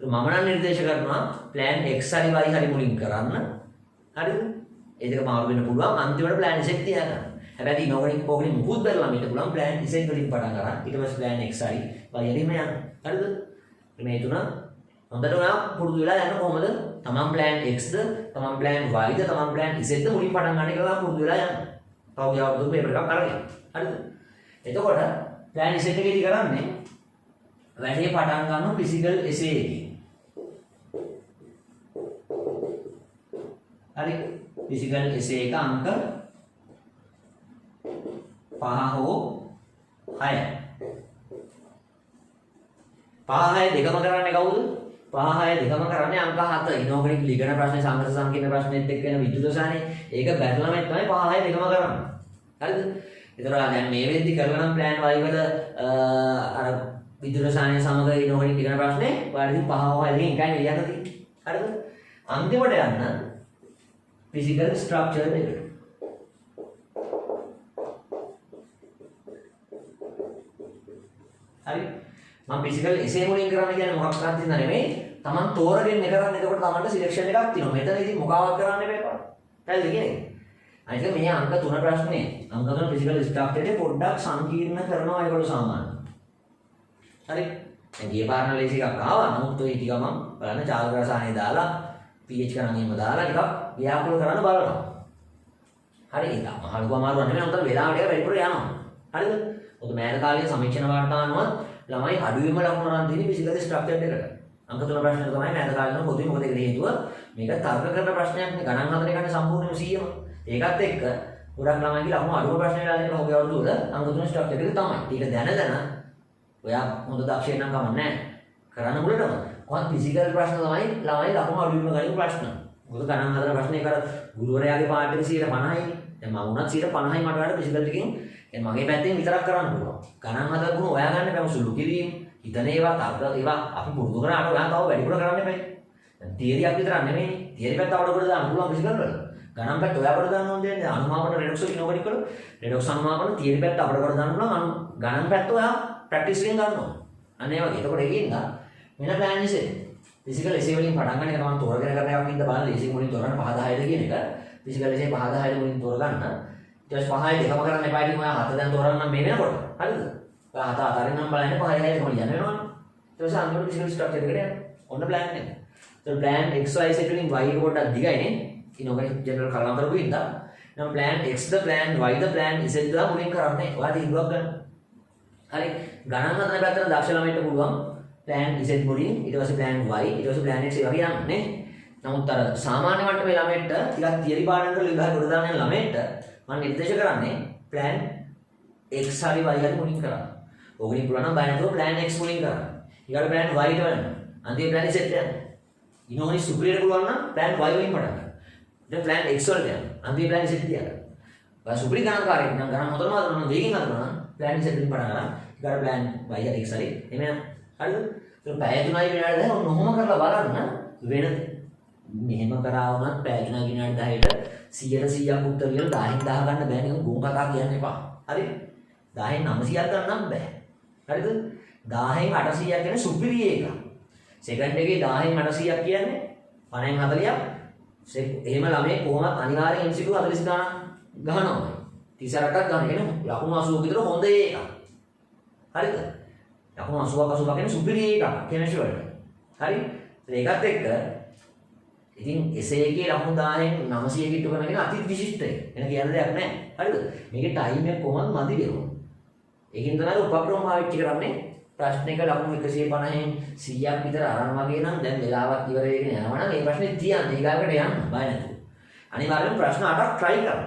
මම නම් නිර්දේශ කරනවා ප්ලෑන් X හරි Y හරි මුලින් කරන්න. හරිද? ඒ දෙක මාරු වෙන්න පුළුවන් අන්තිමට ප්ලෑන් Z තියාගන්න. හැබැයි ඉනෝගනික් ඕගනින් මුකුත් බැලලා මේක පුළුවන් ප්ලෑන් Z වලින් පටන් ගන්න. ඊට පස්සේ ප්ලෑන් X හරි Y හරි යන්න. හරිද? මේ තුන හොඳට ඔයා පුරුදු වෙලා යන්න කොහොමද? තමන් ප්ලෑන් Xද, තමන් ප්ලෑන් Yද, තමන් ප්ලෑන් Zද මුලින් පටන් ගන්න කියලා පුරුදු වෙලා යන්න. තව යවුදු පේපර් එකක් අරගෙන. හරිද? එතකොට ප්ලෑන් Z එකේදී කරන්නේ වැඩේ පටන් ගන්න ෆිසිකල් SA එකේ. හරි? ෆිසිකල් SA එක අංක 5 හෝ 6. 5 6 දෙකම කරන්නේ කවුද? 5 6 දෙකම කරන්නේ අංක 7. ඉනෝගනික් ලිගන ප්‍රශ්නේ සංඝර්ෂ සංකීර්ණ ප්‍රශ්නෙත් එක්ක වෙන විද්‍යුත් රසායනේ. ඒක බැලුවම තමයි 5 6 දෙකම කරන්නේ. හරිද? ඒතර දැන් මේ වෙද්දි කරලා නම් ප්ලෑන් Y වල අර විද්‍යුත් රසායන සමග ඉනෝගනික් ලිගන ප්‍රශ්නේ ඔයාලා ඉතින් 5 6 දෙකෙන් එකයි ලියන්න තියෙන්නේ. හරිද? අන්තිමට යන්න ෆිසිකල් ස්ට්‍රක්චර් එකට. හරි මම ෆිසිකල් එසේ මුලින් කරන්න කියන්නේ මොකක්වත් හින්දා නෙමෙයි තමන් තෝරගෙන කරන්නේ. එතකොට තමන්ට සිලෙක්ෂන් එකක් තියෙනවා. මෙතන ඉතින් මොකාවක් කරන්න එපා. හරිද කියන්නේ? අනිත් මේ අංක 3 ප්‍රශ්නේ අංක 3 ෆිසිකල් ස්ට්‍රක්චර් එකේ පොඩ්ඩක් සංකීර්ණ කරනවා ඒකට සාමාන්‍ය. හරි දැන් ගිය පාරන ලේසි එකක් ආවා. නමුත් ඔය ටික මම බලන්න චාලක රසායනය දාලා pH ගණන් එහෙම දාලා ටිකක් ව්‍යාකූල කරන්න බලනවා. හරි ඒක මහලුව අමාරු නෙමෙයි. උන්ට වෙලාවට එක වැඩිපුර යනවා. හරිද? ඔත මෑත කාලයේ සමීක්ෂණ වාර්තා අනුව ළමයි අඩුවෙන්ම ලකුණු අරන් තියෙන්නේ ෆිසිකල් ස්ට්‍රක්චර් එකට. අංක 3 ප්‍රශ්නේ තමයි මෑත කාලේ නම් පොදුවේ මොකද ඒකට හේතුව මේක තර්ක කරන ප්‍රශ්නයක් නේ. ගණන් හතරේ ගන්න සම්පූර්ණයෙන්ම 100ම. ඒකත් එක්ක ගොඩක් ළමයිගේ ලකුණු අඩුව ප්‍රශ්න වෙලා තියෙන ඔහුගේ අවුරුදු වල අංක 3 ස්ට්‍රක්චර් එක තමයි. ඒක දැන ඔයා හොඳ දක්ෂයෙක් නම් කමක් නැහැ. කරන්න මුලටම කොහොමද ෆිසිකල් ප්‍රශ්න තමයි ළමයි ලකුණු අඩුවෙන්ම ගන්න ප්‍රශ්න. මොකද ගණන් හතර ප්‍රශ්නේ කර ගුරුවරයාගේ පාඩ එක 50%යි. දැන් මම උනත් 50%යි මට වඩා ෆිසිකල් ටිකෙන් දැන් මගේ පැත්තෙන් විතරක් කරන්න පුළුවන්. ගණන් හතර ගුණ ඔයා ගන්න බෑ. සුළු කිරීම, හිතන ඒවා, තර්ක ඒවා අපි පුරුදු කරාට ඔයා තව වැඩිපුර කරන්න බෑ. දැන් තියරියක් විතරක් නෙමෙයි. තියරි පැත්ත අවඩ කොට දාන්න පුළුවන් ෆිසිකල් වල. ගණන් පැත්ත ඔයා කොට දාන්න ඕනේ දැන් අනුමාපන රෙඩොක්ස් ඉනෝගනික් වල රෙඩොක්ස් අනුමාපන තියරි පැත්ත අවඩ කොට දාන්න පුළුවන්. ගණන් පැත්ත ඔයා ප්‍රැක්ටිස් එකෙන් ගන්නවා. අන්න ඒ වගේ. එතකොට ඒකින්ද මෙන්න ප්ලෑන් ඉසේ ෆිසිකල් එසේ වලින් පටන් ගන්න එක තමයි තෝරගෙන කරන එකක් වින්ද බලන්න ලේසියෙන් මුලින් තෝරන්න 5 10ද කියන එක. ෆිසිකල් එසේ 5 10ද මුලින් තෝරගන්න. ඊට පස්සේ 5යි දෙකම කරන්න එපා. ඉතින් ඔයා 7 දැන් තෝරන්න නම් මේ වෙනකොට. හරිද? ඔයා 7 අතරින් නම් බලන්න 5යි 6යි දෙකම ලියන්න වෙනවනේ. ඊට පස්සේ අන්තිමට ෆිසිකල් ස්ට්‍රක්චර් එකට යන්න. ඔන්න ප්ලෑන් එක. ඒතකොට ප්ලෑන් x y set වලින් y එක පොඩ්ඩක් දිගයිනේ. ඉනෝගනික් ජෙනරල් කලම් කරපු ඉඳා. නම් ප්ලෑන් x ද ප්ලෑන් y ද ප්ලෑන් z ද මුලින් කරන්නේ. ඔයා තීන්දුවක් ගන්න. හරි ගණන් හදන පැත්තට දක්ෂ ළමයින්ට පුළුවන් ප්ලෑන් Z මුලින් ඊට පස්සේ ප්ලෑන් Y ඊට පස්සේ ප්ලෑන් X ඒ වගේ යන්න නේ. නමුත් අර සාමාන්‍ය මට්ටමේ ළමයින්ට ටිකක් තියරි පාඩම් කරලා විභාග කොට දාන යන ළමයින්ට මම නිර්දේශ කරන්නේ ප්ලෑන් X හරි Y හරි මුලින් කරන්න. ඕකෙන් පුළුවන් නම් බය නැතුව ප්ලෑන් X මුලින් කරන්න. ඊගොල්ලෝ ප්ලෑන් Y ට යන්න. අන්තිම ප්ලෑන් Z යන්න. ඉනෝගනික් සුපිරියර් පුළුවන් නම් ප්ලෑන් Y වලින් පටන් ගන්න. දැන් ප්ලෑන් X වලට යන්න. අන්තිම ප්ලෑන් Z තියන්න. බා සුපිරි ගණන්කාරයෙක් නම් ගණන් හොතනම හදනවා වේගෙන් හදනවා නම් ප්ලෑන් Z වලින් පටන් ගන්න. ඊගොල්ලෝ ප්ලෑන් Y හරි X හරි එමෙන්න. හරිද? ඒක පැය 3යි විනාඩි 10 ඔන්නෝම කරලා බලන්න වෙන මෙහෙම කරා වුණත් පැය 3යි විනාඩි 10ට 100ක් උත්තර කියලා 10න් 10 ගන්න බෑ නේ. ගොන් කතා කියන්න එපා. හරි? 10න් 900ක් ගන්න බෑ. හරිද? 10න් 800ක් කියන්නේ සුපිරි එක. සෙකන්ඩ් එකේ 10න් 800ක් කියන්නේ 50න් 40ක්. එහෙම ළමයි කොහොමත් අනිවාර්යෙන් MCQ 40 ගණන් ගහනවා. 38ක් ගන්න කියන්නේ ලකුණු 80 විතර හොඳ එකක්. හරිද? ලකුණු 80ක් 80ක් කියන්නේ සුපිරි එකක් කෙමිස්ට්‍රි වලට. හරි? ඒකත් එක්ක ඉතින් එසේ එකේ ලකුණු 10න් 900 කිට්ටු කරන එක අති විශිෂ්ටයි. එන කියන්න දෙයක් නැහැ. හරිද? මේකේ ටයිම් එක කොහොමද මදි වෙනවා. ඒකින් තමයි උපක්‍රම පාවිච්චි කරන්නේ. ප්‍රශ්නයක ලකුණු 150න් 100ක් විතර අරන් වගේ නම් දැන් වෙලාවක් ඉවර වෙගෙන යනවා නම් මේ ප්‍රශ්නේ තියන්න ඊගාකට යන්න බය නැතුව. අනිවාර්යයෙන් ප්‍රශ්න 8ක් try කරන්න.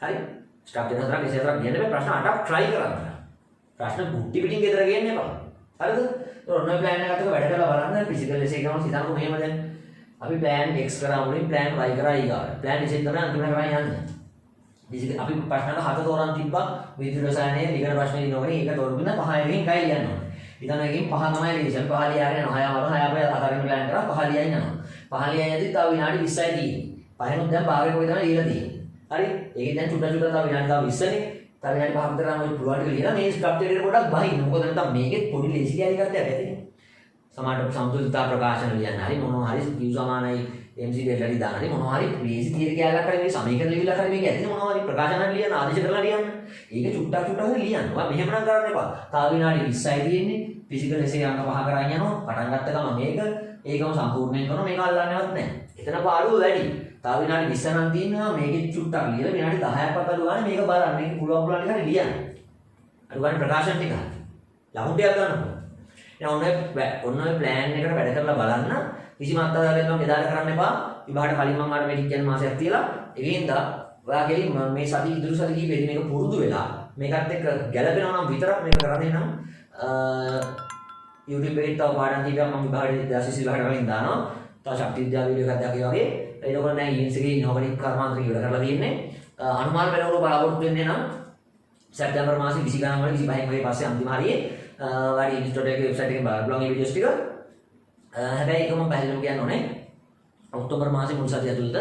හරි? ස්ට්‍රක්චර් හතරක් ඉස්සරහට ගියන්න බෑ ප්‍රශ්න 8ක් try කරන්න. ප්‍රශ්න බුද්ධි පිටින් ගෙදර ගේන්න එපා. හරිද? ඒක ඔන්න ඔය ප්ලෑන් එකත් එක්ක වැඩ කරලා බලන්න ෆිසිකල් එසේ එකම හිතන්නකො මෙහෙම දැන්. අපි ප්ලෑන් X කරා මුලින් ප්ලෑන් Y කරා ඊගාවට. ප්ලෑන් Z තමයි අන්තිමට කරා යන්නේ. ෆිසිකල් අපි ප්‍රශ්නවල 7 තෝරන් තිබ්බා. විද්‍යුත් රසායනයේ ලිගන ප්‍රශ්නේ ඉන්නෝනේ ඒක තෝරගෙන 5 එකකින් කයි ලියන්න ඕනේ. ඊතන එකකින් 5 තමයි ලියන්නේ. 5 ලියාගෙන යනවා. 6 වර 6 අපේ අතරින් ප්ලෑන් කරා 5 ලියන්න යනවා. 5 ලියන්නේදී තව විනාඩි 20යි තියෙන්නේ. පහෙනුත් දැන් භාගයේ කොයි තමයි ලියලා තියෙන්නේ. හරි? ඒකෙන් දැන් චුට්ට චුට්ට තව විනාඩි තව 20නේ. තව විනාඩි 5ක් විතර නම් ඔය පුළුවන් ටික ලියලා මේ ස්ට්‍රක්චර් එකට පොඩක් බහින්න. මොකද නැත්නම් මේකෙත් පොඩි ලේසි කැලි එකක් ඇතිනේ. සමාන සම්තුලිතතා ප්‍රකාශන ලියන්න හරි මොනවා හරි Q සමානයි MC දෙල්ලටි දාන්න හරි මොනවා හරි ලේසි තියරි කැලක් හරි මේ සමීකරණ ලියවිලා හරි මේක ඇතිනේ මොනවා හරි ප්‍රකාශන හරි ලියන්න ආදේශ කරලා ලියන්න. ඒක චුට්ටක් චුට්ටක් හරි ලියන්න. ඔයා මෙහෙම නම් කරන්න එපා. තව විනාඩි 20යි තියෙන්නේ. ෆිසිකල් එසේ අංක 5 කරන් යනවා. පටන් ගත්ත ගමන් මේක ඒකම සම්පූර්ණයෙන් කරනවා. මේක අල්ලන්නේවත් නැහැ. එතන පාඩුව වැඩි. තව විනාඩි 20 නම් තියෙනවා. මේකෙත් චුට්ටක් ලියලා විනාඩි 10ක් අතර ගානේ මේක බලන්න. මේක පුළුවන් ටික හරි ලියන්න. අර ගන්න ප්‍රකාශන ටික. ලකුණු ටිකක් ගන්න. දැන් ඔන්න ඔය ප්ලෑන් එකට වැඩ කරලා බලන්න කිසිම අත්දැකීමක් නම් එදාට කරන්න එපා. විභාගයට කලින් මම ආර මෙඩික් කියන මාසයක් තියලා ඒකින්ද ඔයාගේ මේ සති ඉදිරි සති කීපෙදි මේක පුරුදු වෙලා මේකත් එක්ක ගැළපෙනවා නම් විතරක් මේක කරන්නේ නම් YouTube එකේ තව පාඩම් කීපයක් මම විභාගයේ 2020 විභාගයට කලින් දානවා. තව ශක්ති විද්‍යාව වීඩියෝ එකක් දැක්කේ වගේ. එතකොට දැන් ඊන්ස් එකේ ඉනෝගනික් කර්මාන්තර ඉවර කරලා තියෙන්නේ. අනුමාන පෙරවරු බලාපොරොත්තු වෙන්නේ නම් සැප්තැම්බර් මාසේ 20 ගණන් වල 25 වගේ පස්සේ අන්තිම හරියේ වාඩි ඉන්ස්ටිටියුට් එකේ වෙබ්සයිට් එකෙන් බලන්න පුළුවන් මේ වීඩියෝස් ටික. හැබැයි ඒක මම පැහැදිලිවම කියන්න ඕනේ. ඔක්තෝබර් මාසේ මුල් සතිය ඇතුළත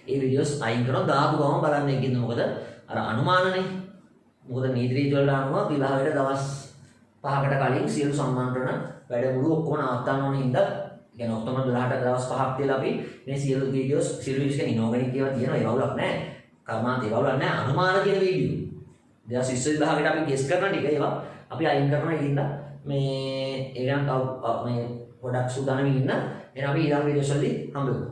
මේ වීඩියෝස් අයින් කරනවා දාපු ගමන් බලන්න ඒකින්ද මොකද අර අනුමානනේ. මොකද නීති රීති වලට අනුව විභාගයට දවස් 5කට කලින් සියලු සම්මානරණ වැඩමුළු ඔක්කොම නවත්තන්න ඕනේ හින්දා කියන්නේ ඔක්තෝබර් 12ට දවස් 5ක් තියලා අපි මේ සියලු වීඩියෝස් කියන්නේ ඉනෝගනික් ඒවා තියෙනවා ඒ වගේක් නැහැ. කර්මාන්ත ඒ වගේක් නැහැ. අනුමාන කියන වීඩියෝ 2020 විභාගයට අපි ගෙස් කරන ටික ඒවා අපි අයින් කරනවා හින්දා මේ ඒ ගන්න මේ ගොඩක් සූදානම් ඉන්න. එහෙනම් අපි ඊළඟ වීඩියෝස් වලදී හම්බ වෙමු.